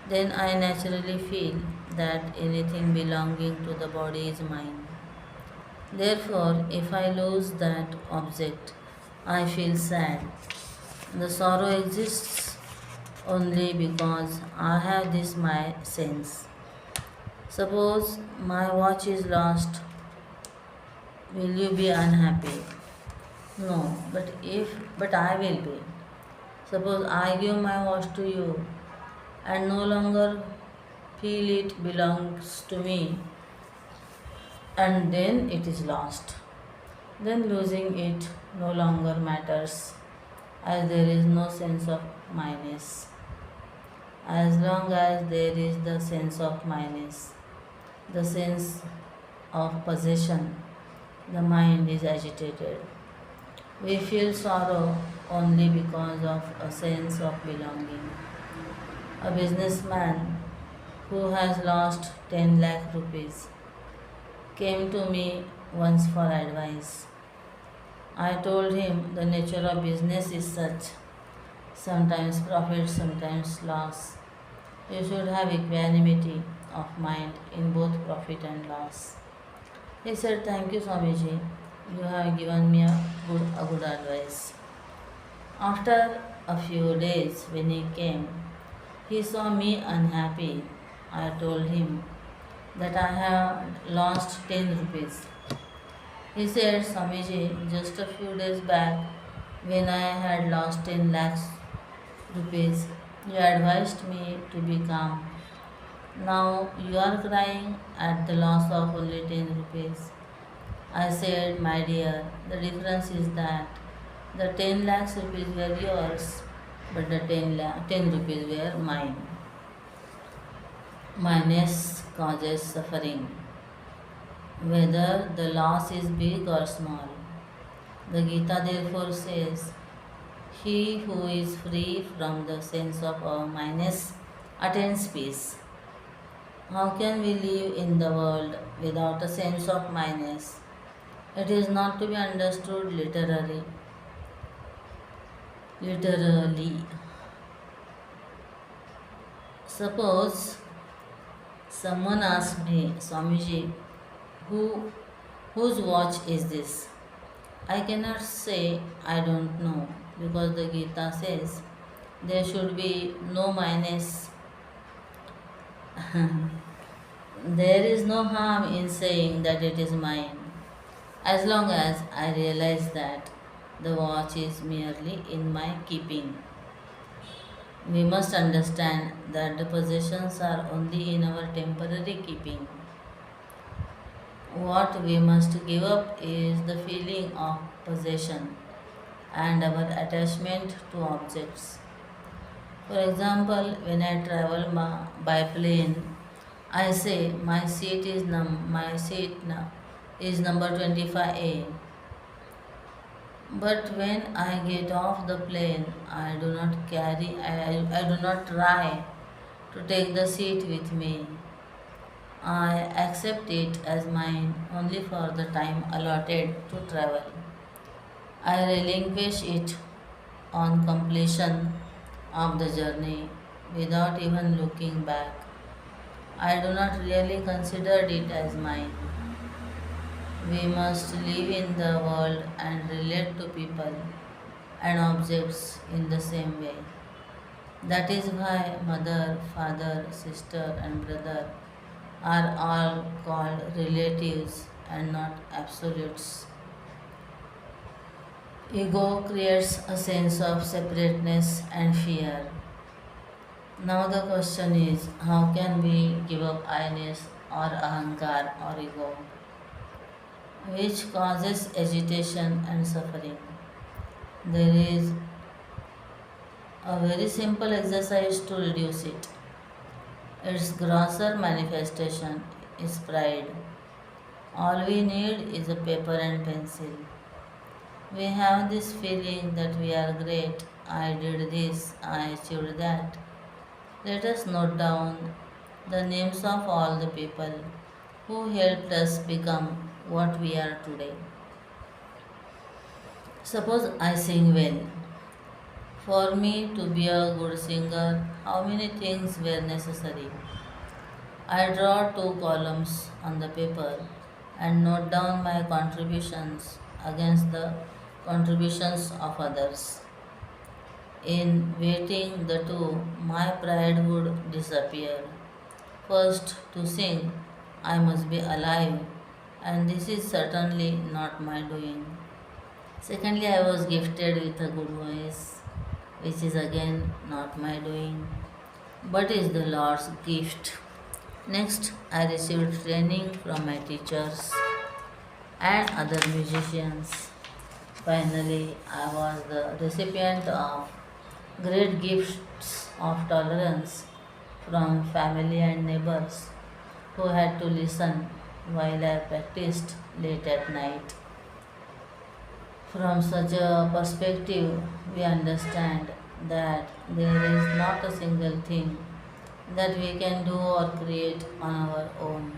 then I naturally feel that anything belonging to the body is mine. Therefore, if I lose that object, I feel sad. The sorrow exists only because I have this my sense. Suppose my watch is lost, will you be unhappy? No, but I will be. Suppose I give my watch to you and no longer feel it belongs to me and then it is lost. Then losing it no longer matters as there is no sense of minus. As long as there is the sense of minus, the sense of possession, the mind is agitated. We feel sorrow only because of a sense of belonging. A businessman who has lost 10 lakh rupees came to me once for advice. I told him the nature of business is such, sometimes profit, sometimes loss. You should have equanimity of mind in both profit and loss. He said, thank you, Swamiji. You have given me a good advice. After a few days, when he came, he saw me unhappy. I told him that I have lost 10 rupees. He said, Swamiji, just a few days back, when I had lost 10 lakhs rupees, you advised me to be calm. Now you are crying at the loss of only 10 rupees. I said, my dear, the difference is that the 10 lakhs rupees were yours, but the 10 rupees were mine. Minus causes suffering, whether the loss is big or small. The Gita therefore says, he who is free from the sense of minus attains peace. How can we live in the world without a sense of minus? It is not to be understood literally. Suppose someone asks me, Swamiji, whose watch is this? I cannot say I don't know because the Gita says there should be no minus. There is no harm in saying that it is mine, as long as I realize that the watch is merely in my keeping. We must understand that the possessions are only in our temporary keeping. What we must give up is the feeling of possession and our attachment to objects. For example, when I travel by plane, I say my seat is number 25A. But when I get off the plane, I do not try to take the seat with me. I accept it as mine only for the time allotted to travel. I relinquish it on completion of the journey without even looking back. I do not really consider it as mine. We must live in the world and relate to people and objects in the same way. That is why mother, father, sister, and brother are all called relatives and not absolutes. Ego creates a sense of separateness and fear. Now the question is, how can we give up I-ness or ahankar or ego, which causes agitation and suffering? There is a very simple exercise to reduce it. Its grosser manifestation is pride. All we need is a paper and pencil. We have this feeling that we are great. I did this, I achieved that. Let us note down the names of all the people who helped us become what we are today. Suppose I sing well. For me to be a good singer, how many things were necessary? I draw two columns on the paper and note down my contributions against the contributions of others. In waiting the two, my pride would disappear. First, to sing, I must be alive, and this is certainly not my doing. Secondly, I was gifted with a good voice, which is again not my doing, but is the Lord's gift. Next, I received training from my teachers and other musicians. Finally, I was the recipient of great gifts of tolerance from family and neighbors who had to listen while I practiced late at night. From such a perspective, we understand that there is not a single thing that we can do or create on our own.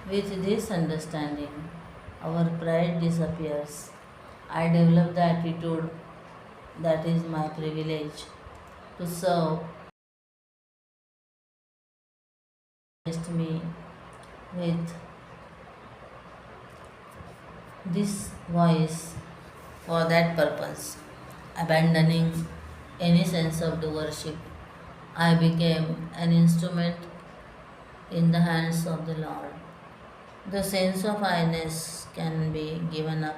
With this understanding, our pride disappears. I develop the attitude that is my privilege to serve me with this voice for that purpose. Abandoning any sense of doership, I became an instrument in the hands of the Lord. The sense of I-ness can be given up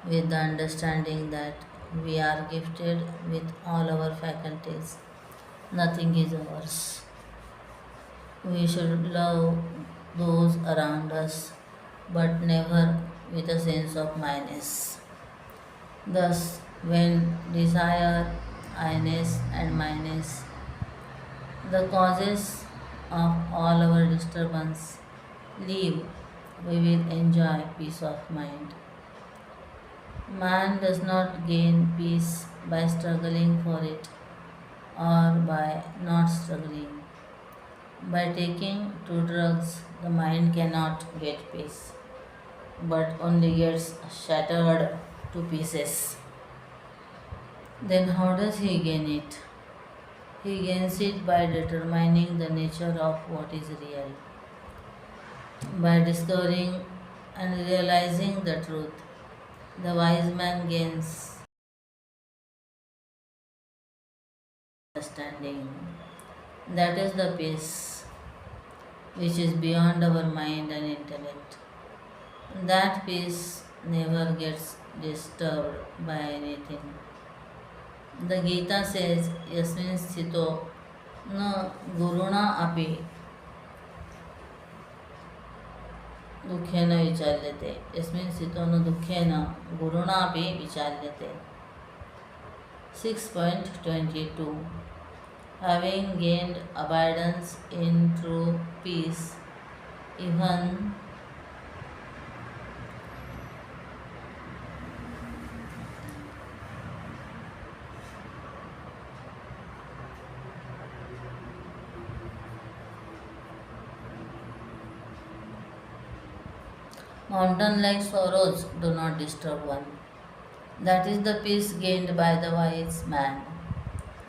with the understanding that we are gifted with all our faculties. Nothing is ours. We should love those around us, but never with a sense of minus. Thus, when desire, I-ness, and minus, the causes of all our disturbance, leave, we will enjoy peace of mind. Man does not gain peace by struggling for it or by not struggling. By taking to drugs, the mind cannot get peace, but only gets shattered to pieces. Then, how does he gain it? He gains it by determining the nature of what is real, by discovering and realizing the truth. The wise man gains understanding. That is the peace which is beyond our mind and intellect. That peace never gets disturbed by anything. The Gita says, Yasmin sthito na guruna api दुःखेन विचाल्यते यस्मिन् स्थितो न दुःखेन गुरुणापि विचाल्यते 6.22 Having gained abidance in true peace, even mountain-like sorrows do not disturb one. That is the peace gained by the wise man.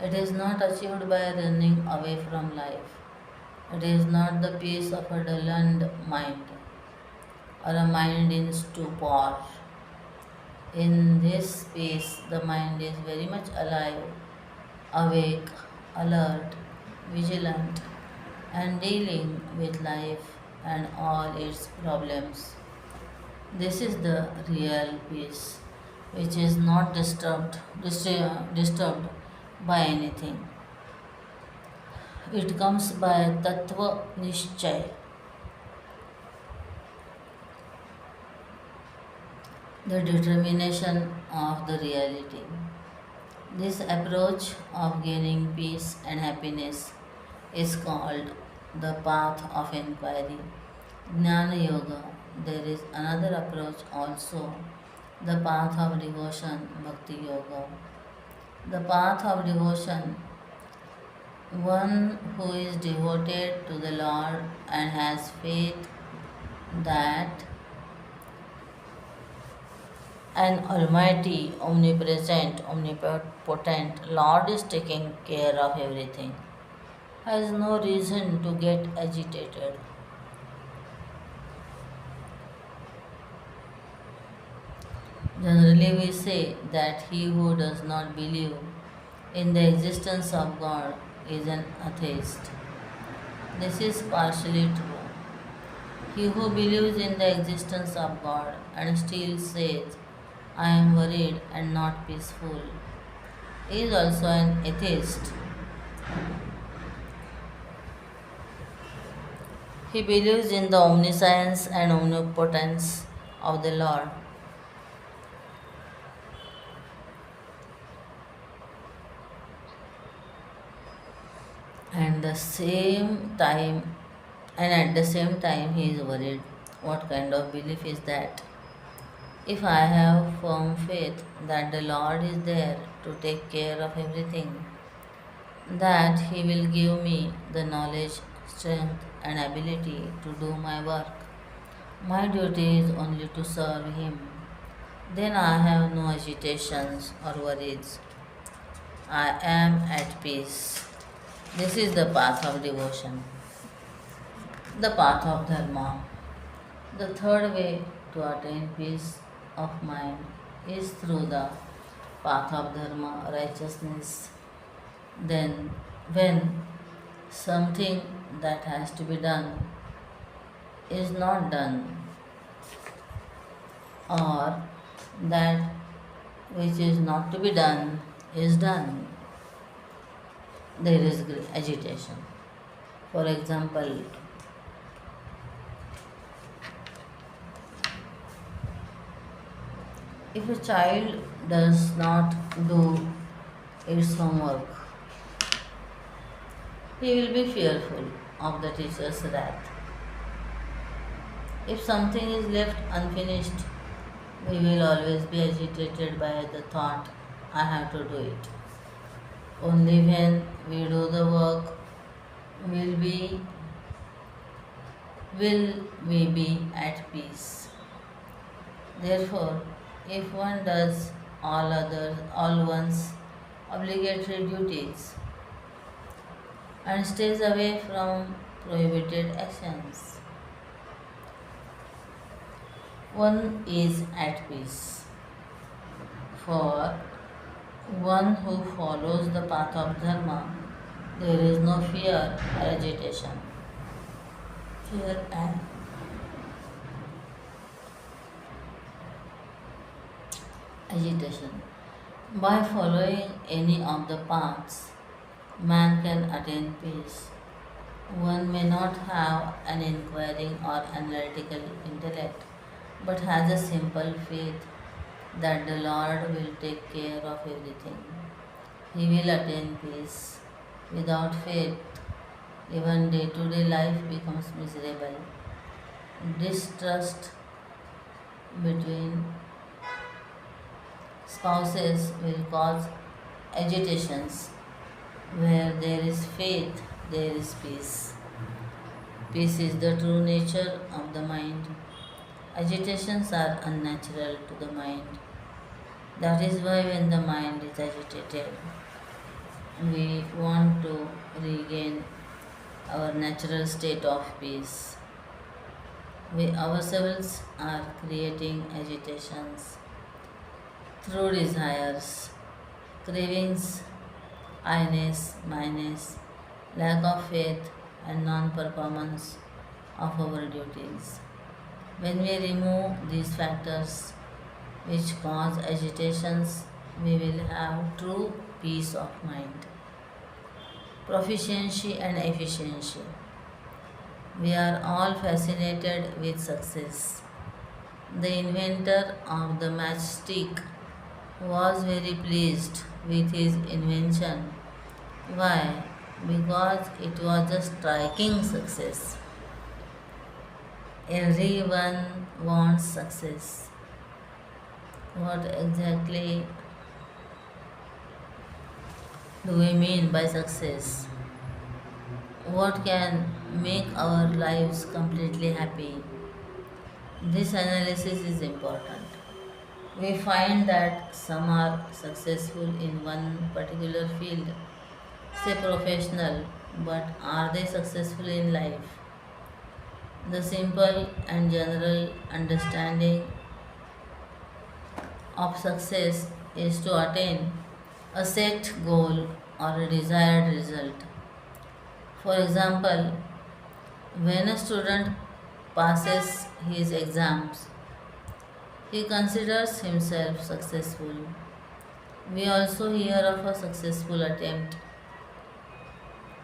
It is not achieved by running away from life. It is not the peace of a dulled mind or a mind in stupor. In this peace, the mind is very much alive, awake, alert, vigilant, and dealing with life and all its problems. This is the real peace, which is not disturbed by anything. It comes by tattva nishchay, the determination of the reality. This approach of gaining peace and happiness is called the path of inquiry, Jnana Yoga. There is another approach also, the path of devotion, Bhakti Yoga. The path of devotion, one who is devoted to the Lord and has faith that an almighty, omnipresent, omnipotent Lord is taking care of everything, has no reason to get agitated. Generally, we say that he who does not believe in the existence of God is an atheist. This is partially true. He who believes in the existence of God and still says, I am worried and not peaceful, is also an atheist. He believes in the omniscience and omnipotence of the Lord, and the same time and at the same time he is worried. What kind of belief is that? If I have firm faith that the Lord is there to take care of everything, that he will give me the knowledge, strength, and ability to do my work, my duty is only to serve him, then I have no agitations or worries. I am at peace. This is the path of devotion, the path of dharma. The third way to attain peace of mind is through the path of dharma, righteousness. Then, when something that has to be done is not done, or that which is not to be done is done, there is agitation. For example, if a child does not do its homework, he will be fearful of the teacher's wrath. If something is left unfinished, we will always be agitated by the thought, I have to do it. Only when we do the work will we will we be at peace. Therefore, if one does all one's obligatory duties and stays away from prohibited actions, one is at peace. For one who follows the path of dharma, there is no fear or agitation. Fear and agitation. By following any of the paths, man can attain peace. One may not have an inquiring or analytical intellect, but has a simple faith that the Lord will take care of everything. He will attain peace. Without faith, even day to day life becomes miserable. Distrust between spouses will cause agitations. Where there is faith, there is peace. Peace is the true nature of the mind. Agitations are unnatural to the mind. That is why, when the mind is agitated, we want to regain our natural state of peace. We ourselves are creating agitations through desires, cravings, I-ness, myness, lack of faith, and non performance of our duties. When we remove these factors which cause agitations, we will have true peace of mind, proficiency, and efficiency. We are all fascinated with success. The inventor of the matchstick was very pleased with his invention. Why? Because it was a striking success. Everyone wants success. What exactly do we mean by success? What can make our lives completely happy? This analysis is important. We find that some are successful in one particular field, say professional, but are they successful in life? The simple and general understanding of success is to attain a set goal, or a desired result. For example, when a student passes his exams, he considers himself successful. We also hear of a successful attempt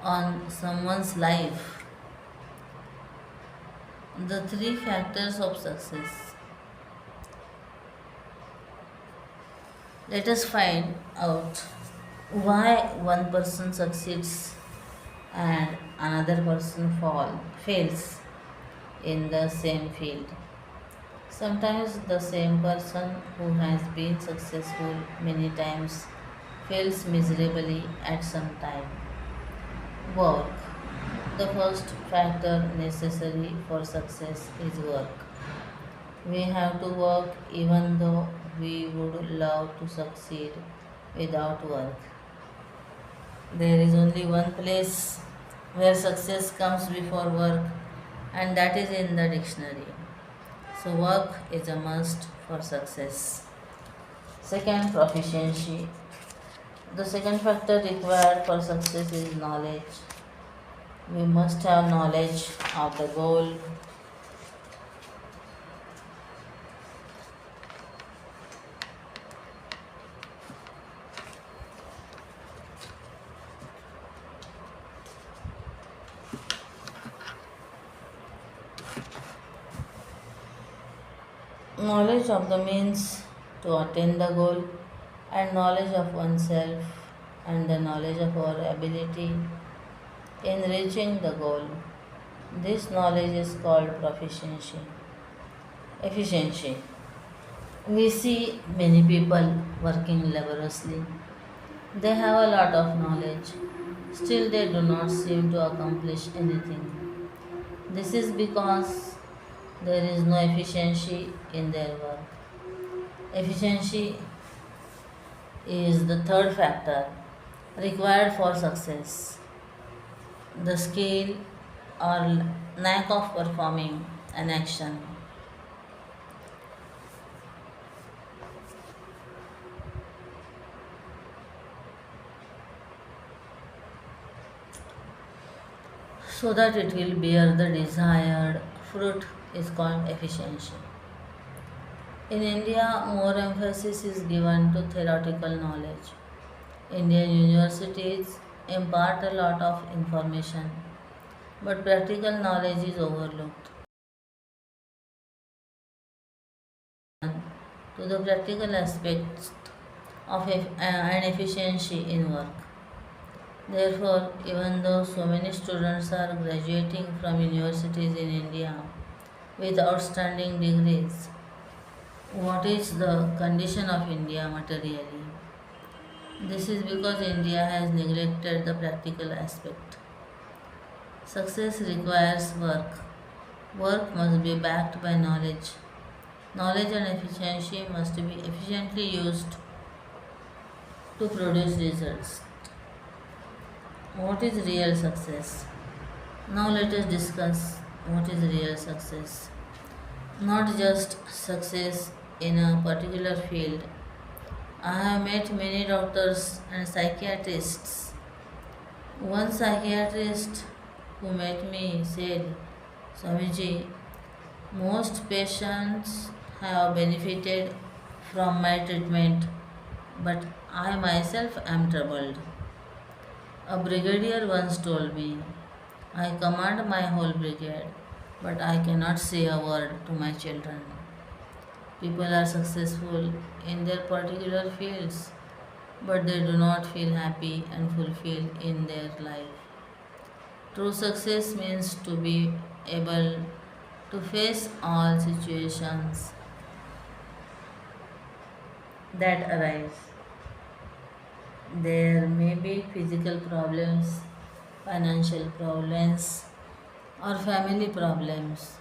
on someone's life. The three factors of success. Let us find out why one person succeeds and another person fails in the same field. Sometimes the same person who has been successful many times fails miserably at some time. Work. The first factor necessary for success is work. We have to work even though we would love to succeed without work. There is only one place where success comes before work, and that is in the dictionary. So, work is a must for success. Second, proficiency. The second factor required for success is knowledge. We must have knowledge of the goal. Knowledge of the means to attain the goal, and knowledge of oneself, and the knowledge of our ability in reaching the goal. This knowledge is called proficiency. Efficiency. We see many people working laboriously. They have a lot of knowledge, still, they do not seem to accomplish anything. This is because there is no efficiency in their work. Efficiency is the third factor required for success. The skill or knack of performing an action. So that it will bear the desired fruit is called efficiency. In India, more emphasis is given to theoretical knowledge. Indian universities impart a lot of information, but practical knowledge is overlooked. To the practical aspects of and efficiency in work. Therefore, even though so many students are graduating from universities in India with outstanding degrees, what is the condition of India materially? This is because India has neglected the practical aspect. Success requires work. Work must be backed by knowledge. Knowledge and efficiency must be efficiently used to produce results. What is real success? Now let us discuss what is real success. Not just success in a particular field. I have met many doctors and psychiatrists. One psychiatrist who met me said, Swamiji, most patients have benefited from my treatment, but I myself am troubled. A brigadier once told me, I command my whole brigade, but I cannot say a word to my children. People are successful in their particular fields, but they do not feel happy and fulfilled in their life. True success means to be able to face all situations that arise. There may be physical problems, financial problems, or family problems.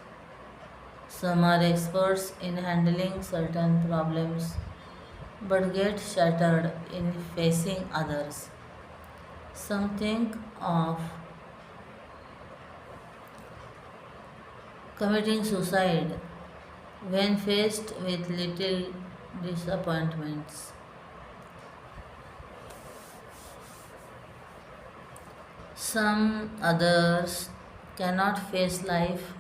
Some are experts in handling certain problems but get shattered in facing others. Some think of committing suicide when faced with little disappointments. Some others cannot face life,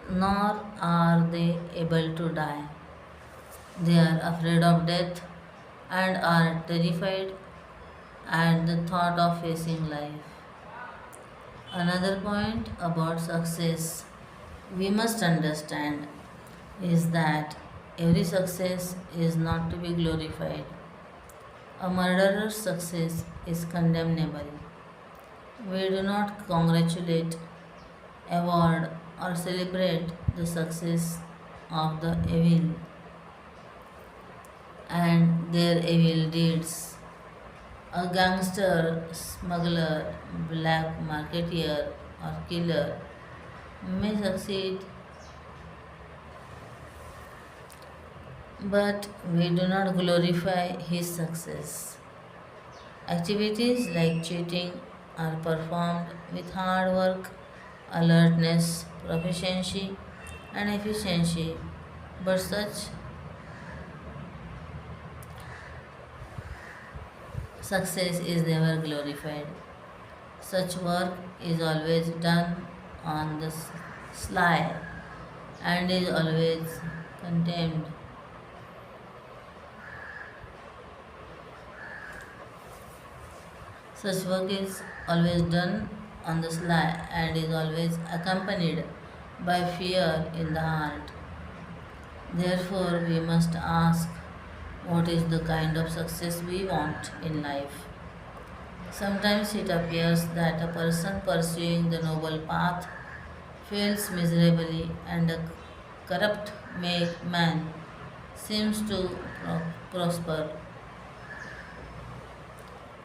nor are they able to die. They are afraid of death and are terrified at the thought of facing life. Another point about success we must understand is that every success is not to be glorified. A murderer's success is condemnable. We do not congratulate, award, or celebrate the success of the evil and their evil deeds. A gangster, smuggler, black marketeer, or killer may succeed, but we do not glorify his success. Activities like cheating are performed with hard work, alertness, proficiency, and efficiency, but such success is never glorified. Such work is always done on the sly and is always condemned. Such work is always done on the sly and is always accompanied by fear in the heart. Therefore, we must ask what is the kind of success we want in life. Sometimes it appears that a person pursuing the noble path fails miserably and a corrupt man seems to prosper.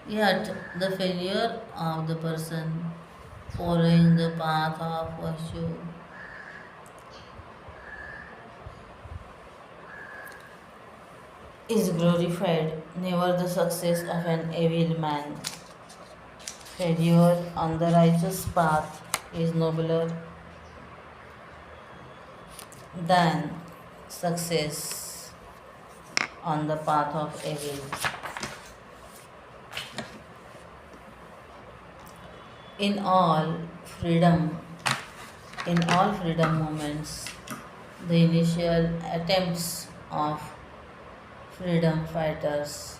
Yet, the failure of the person following the path of virtue is glorified, never the success of an evil man. Failure on the righteous path is nobler than success on the path of evil. In all freedom, in all freedom movements, the initial attempts of freedom fighters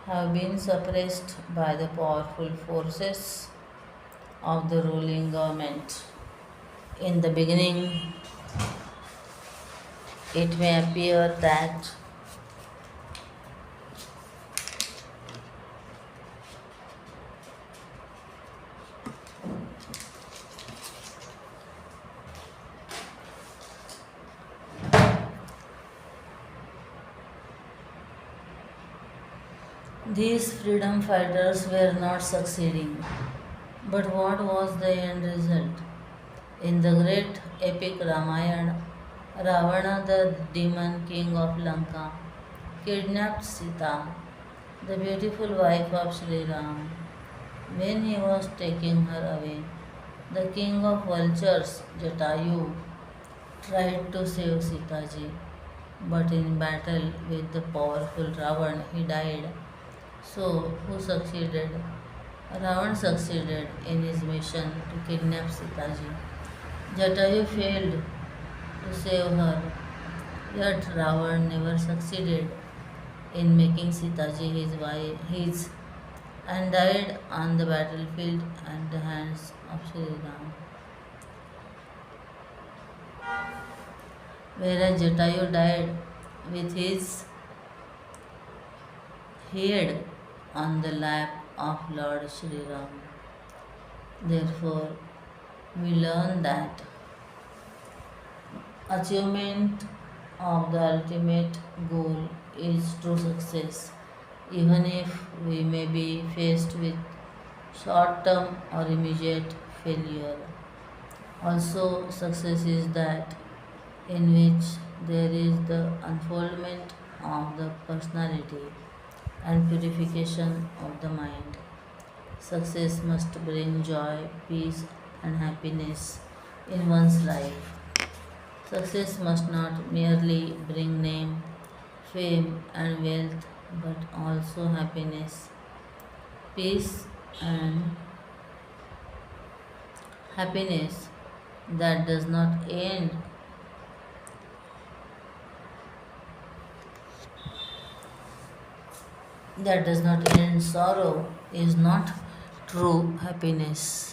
have been suppressed by the powerful forces of the ruling government. In the beginning, it may appear that these freedom fighters were not succeeding. But what was the end result? In the great epic Ramayana, Ravana, the demon king of Lanka, kidnapped Sita, the beautiful wife of Sri Ram. When he was taking her away, the king of vultures, Jatayu, tried to save Sitaji, but in battle with the powerful Ravan, he died. So, who succeeded? Ravan succeeded in his mission to kidnap Sitaji. Jatayu failed to save her, yet Ravan never succeeded in making Sitaji his and died on the battlefield at the hands of Sri Ram. Whereas Jatayu died with his head on the lap of Lord Sri Ram. Therefore, we learn that achievement of the ultimate goal is true success, even if we may be faced with short term or immediate failure. Also, success is that in which there is the unfoldment of the personality and purification of the mind. Success must bring joy, peace, and happiness in one's life. Success must not merely bring name, fame, and wealth, but also happiness, peace, and Happiness that does not end sorrow is not true happiness.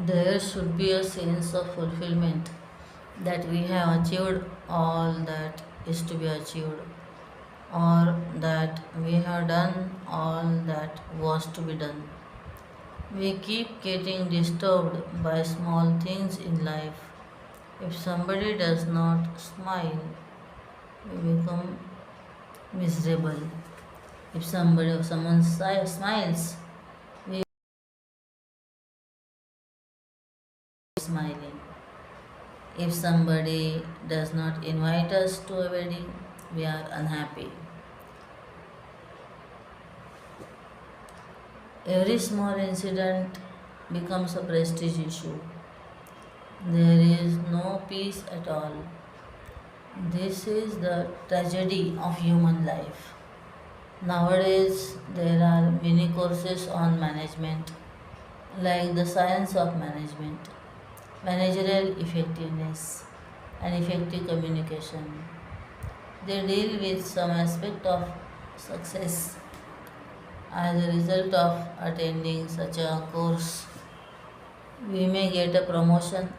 There should be a sense of fulfillment that we have achieved all that is to be achieved, or that we have done all that was to be done. We keep getting disturbed by small things in life. If somebody does not smile, we become miserable. If someone smiles, we are smiling. If somebody does not invite us to a wedding, we are unhappy. Every small incident becomes a prestige issue. There is no peace at all. This is the tragedy of human life. Nowadays, there are many courses on management, like the science of management, managerial effectiveness, and effective communication. They deal with some aspect of success as a result of attending such a course. We may get a promotion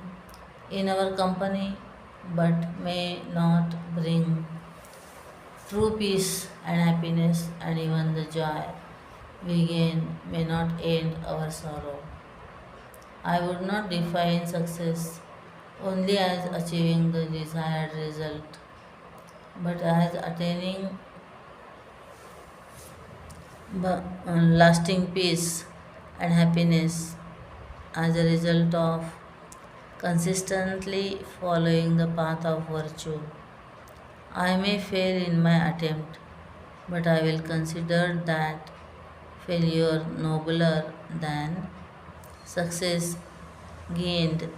in our company but may not bring true peace and happiness, and even the joy we gain may not end our sorrow. I would not define success only as achieving the desired result, but as attaining lasting peace and happiness as a result of consistently following the path of virtue. I may fail in my attempt, but I will consider that failure nobler than success gained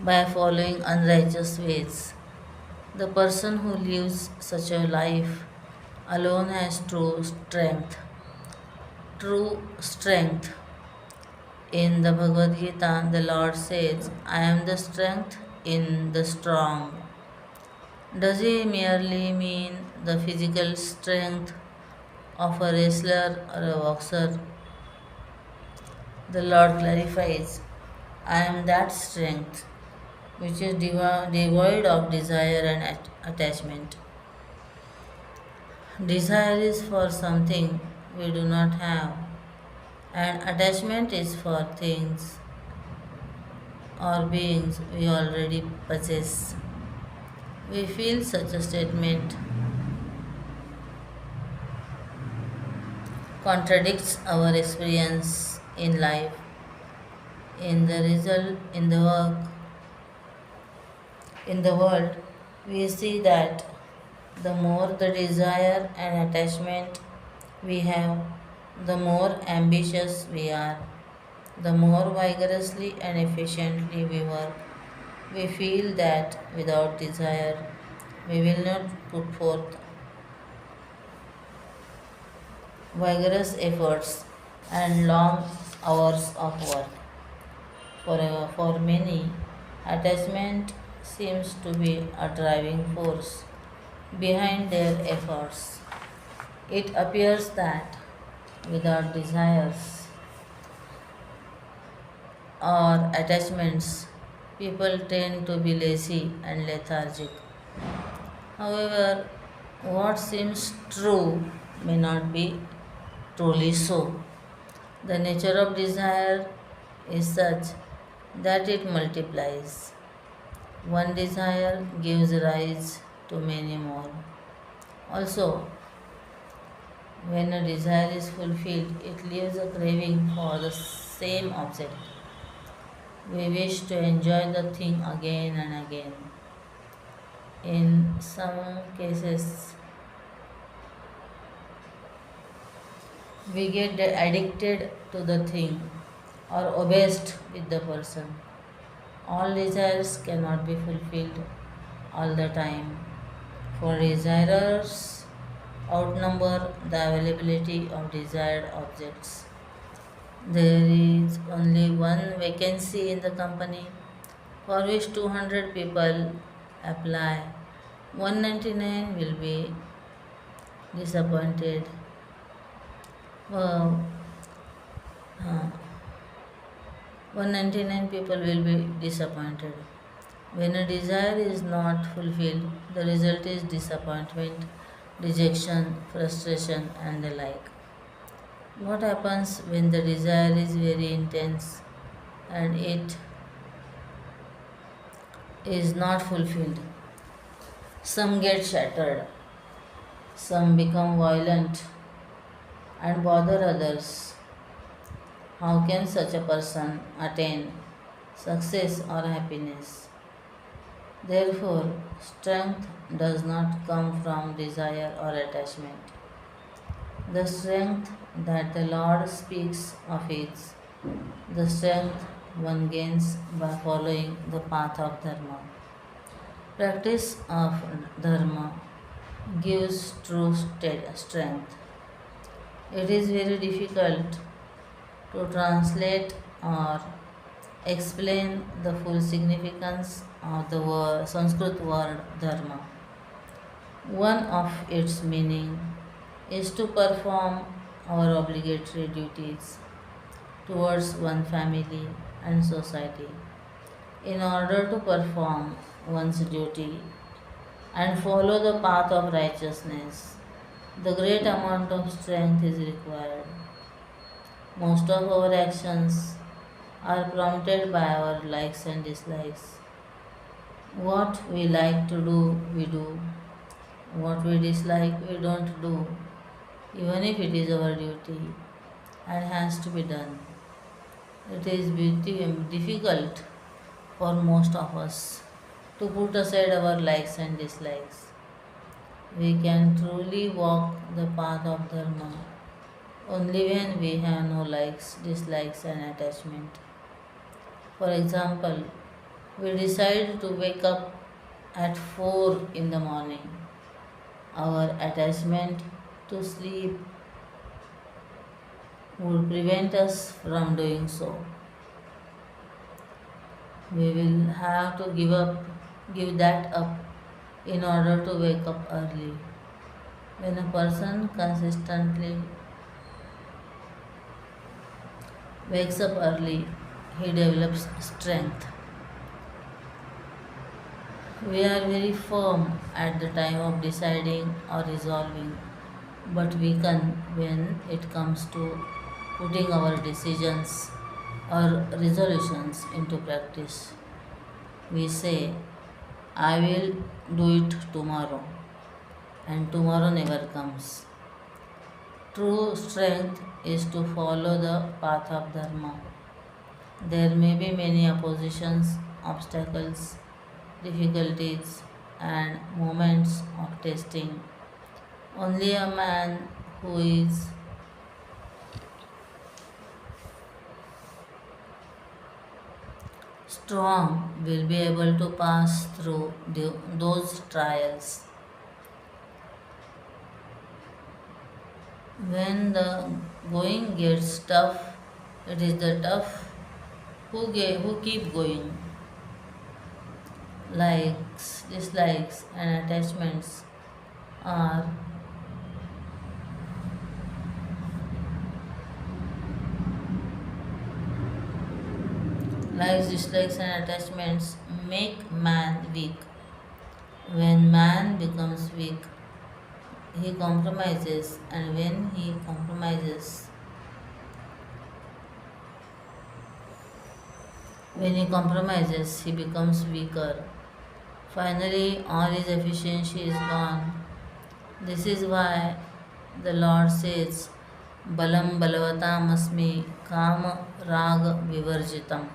by following unrighteous ways. The person who lives such a life alone has true strength. True strength. In the Bhagavad Gita, the Lord says, I am the strength in the strong. Does he merely mean the physical strength of a wrestler or a boxer? The Lord clarifies, I am that strength which is devoid of desire and attachment. Desire is for something we do not have, and attachment is for things or beings we already possess. We feel such a statement contradicts our experience in life. In the result, in the world, we see that the more the desire and attachment we have, the more ambitious we are, the more vigorously and efficiently we work. We feel that without desire, we will not put forth vigorous efforts and long hours of work. For many, attachment seems to be a driving force behind their efforts. It appears that without desires or attachments, people tend to be lazy and lethargic. However, what seems true may not be truly so. The nature of desire is such that it multiplies. One desire gives rise to many more. Also, when a desire is fulfilled, it leaves a craving for the same object. We wish to enjoy the thing again and again. In some cases, We get addicted to the thing or obsessed with the person. All desires cannot be fulfilled all the time. For desirers outnumber the availability of desired objects. There is only one vacancy in the company for which 200 people apply. 199 will be disappointed. Wow. uh, 199 people will be disappointed. When a desire is not fulfilled, the result is disappointment, rejection, frustration, and the like. What happens when the desire is very intense and it is not fulfilled? Some get shattered, some become violent and bother others. How can such a person attain success or happiness? Therefore, strength does not come from desire or attachment. The strength that the Lord speaks of is the strength one gains by following the path of Dharma. Practice of Dharma gives true strength. It is very difficult to translate or explain the full significance of the Sanskrit word Dharma. One of its meaning is to perform our obligatory duties towards one family and society. In order to perform one's duty and follow the path of righteousness, the great amount of strength is required. Most of our actions are prompted by our likes and dislikes. What we like to do, we do. What we dislike, we don't do, even if it is our duty and has to be done. It is difficult for most of us to put aside our likes and dislikes. We can truly walk the path of Dharma only when we have no likes, dislikes, and attachment. For example, we decide to wake up at 4 in the morning. Our attachment to sleep would prevent us from doing so. We will have to give that up in order to wake up early. When a person consistently wakes up early, he develops strength. We are very firm at the time of deciding or resolving, but weaken when it comes to putting our decisions or resolutions into practice. We say, I will do it tomorrow, and tomorrow never comes. True strength is to follow the path of Dharma. There may be many oppositions, obstacles, difficulties, and moments of testing. Only a man who is strong will be able to pass through those trials. When the going gets tough, it is the tough who keep going. Likes, dislikes, and attachments are likes, dislikes, and attachments make man weak. When man becomes weak, he compromises, and when he compromises, he becomes weaker. Finally, all his efficiency is gone. This is why the Lord says, Balam balavatam asmi kama raga vivarjitam.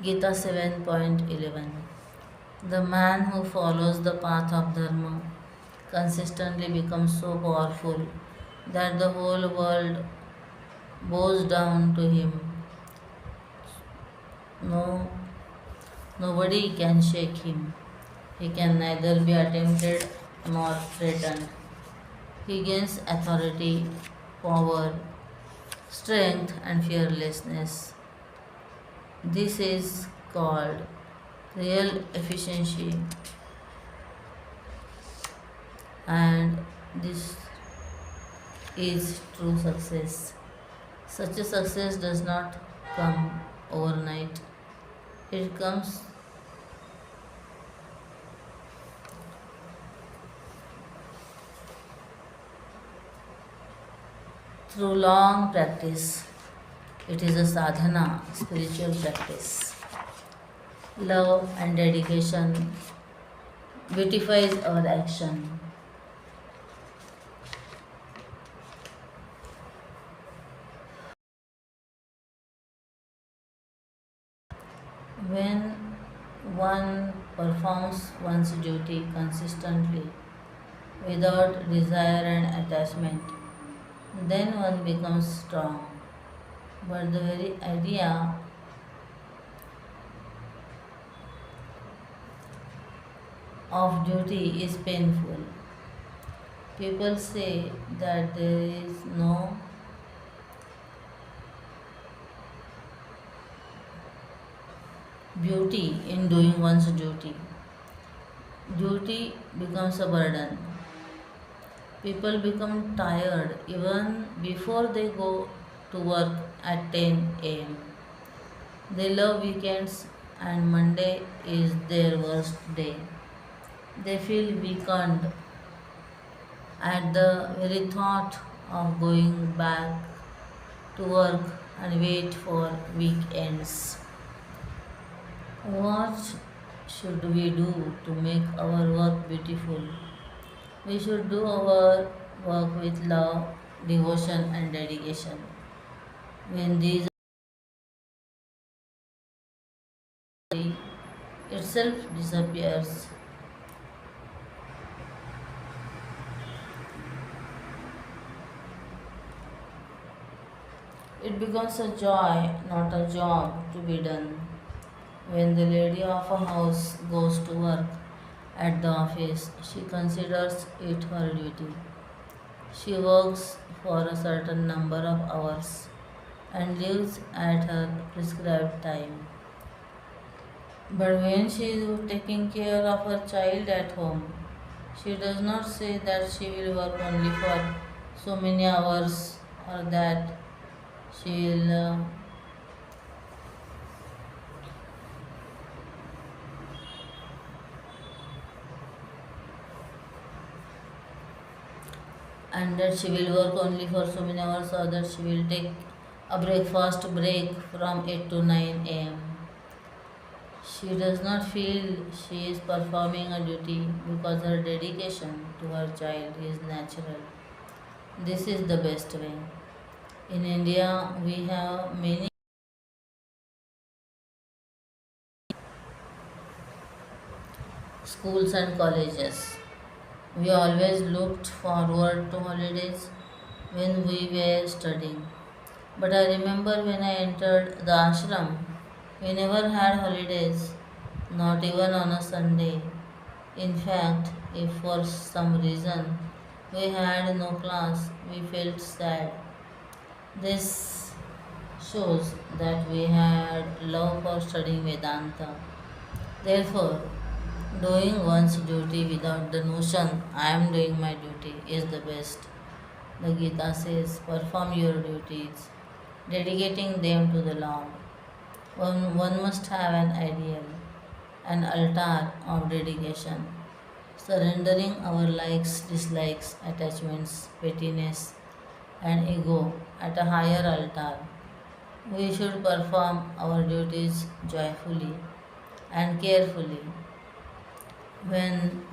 Gita 7.11. The man who follows the path of Dharma consistently becomes so powerful that the whole world bows down to him. No, nobody can shake him. He can neither be attempted nor threatened. He gains authority, power, strength, and fearlessness. This is called real efficiency, and this is true success. Such a success does not come overnight, it comes through long practice. It is a sadhana, spiritual practice. Love and dedication beautifies our action. When one performs one's duty consistently without desire and attachment, then one becomes strong. But the very idea of duty is painful. People say that there is no beauty in doing one's duty. Duty becomes a burden. People become tired even before they go to work at 10 am. They love weekends and Monday is their worst day. They feel weakened at the very thought of going back to work and wait for weekends. What should we do to make our work beautiful? We should do our work with love, devotion, and dedication. When these itself disappears, it becomes a joy, not a job to be done. When the lady of a house goes to work at the office, she considers it her duty. She works for a certain number of hours and lives at her prescribed time. But when she is taking care of her child at home, she does not say that she will work only for so many hours or that she will and that she will work only for so many hours or that she will take a breakfast break from 8 to 9 am. She does not feel she is performing a duty because her dedication to her child is natural. This is the best way. In India, we have many schools and colleges. We always looked forward to holidays when we were studying. But I remember when I entered the ashram, we never had holidays, not even on a Sunday. In fact, if for some reason we had no class, we felt sad. This shows that we had love for studying Vedanta. Therefore, doing one's duty without the notion I am doing my duty is the best. The Gita says, perform your duties, dedicating them to the Lord. One must have an ideal, an altar of dedication, surrendering our likes, dislikes, attachments, pettiness, and ego at a higher altar. We should perform our duties joyfully and carefully. When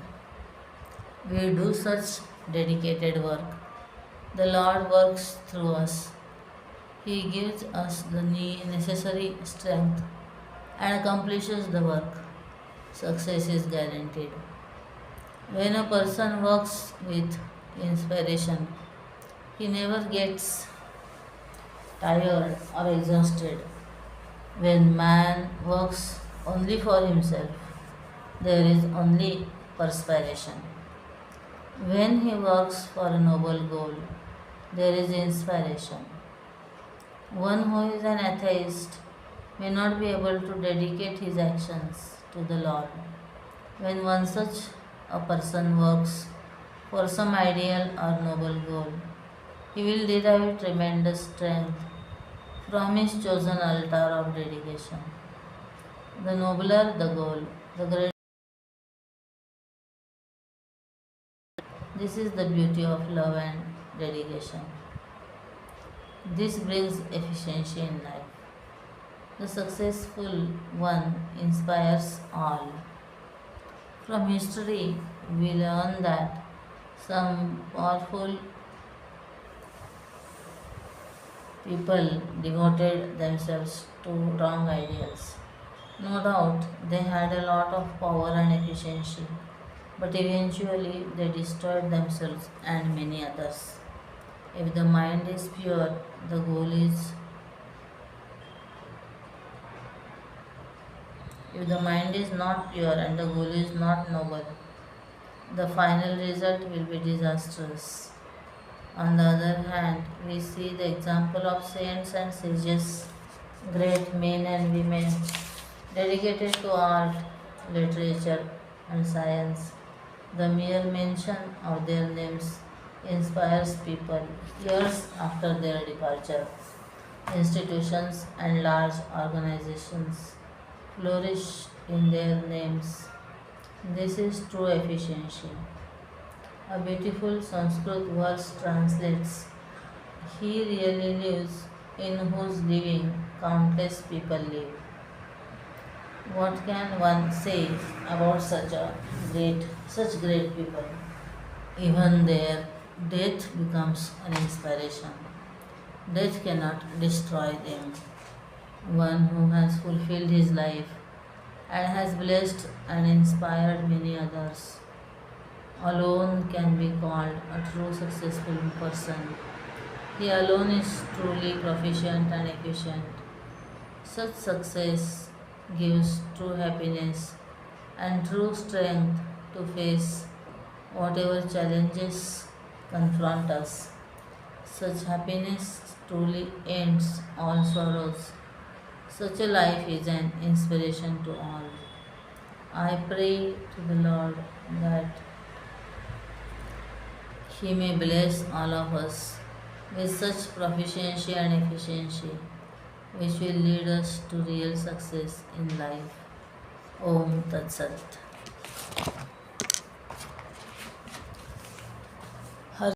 we do such dedicated work, the Lord works through us. He gives us the necessary strength and accomplishes the work. Success is guaranteed. When a person works with inspiration, he never gets tired, or exhausted. When man works only for himself, there is only perspiration. When he works for a noble goal, there is inspiration. One who is an atheist may not be able to dedicate his actions to the Lord. When one such a person works for some ideal or noble goal, he will derive tremendous strength from his chosen altar of dedication. The nobler the goal, the greater. This is the beauty of love and dedication. This brings efficiency in life. The successful one inspires all. From history, we learn that some powerful people devoted themselves to wrong ideals. No doubt they had a lot of power and efficiency, but eventually they destroyed themselves and many others. If the mind is pure, the goal is if the mind is not pure and the goal is not noble, the final result will be disastrous. On the other hand, we see the example of saints and sages, great men and women dedicated to art, literature, and science. The mere mention of their names inspires people years after their departure. Institutions and large organizations flourish in their names. This is true efficiency. A beautiful Sanskrit verse translates, "He really lives in whose living countless people live." What can one say about such great people? Even their death becomes an inspiration. Death cannot destroy them. One who has fulfilled his life and has blessed and inspired many others alone can be called a true successful person. He alone is truly proficient and efficient. Such success gives true happiness and true strength to face whatever challenges confront us. Such happiness truly ends all sorrows. Such a life is an inspiration to all. I pray to the Lord that He may bless all of us with such proficiency and efficiency which will lead us to real success in life. Om Tat Sat.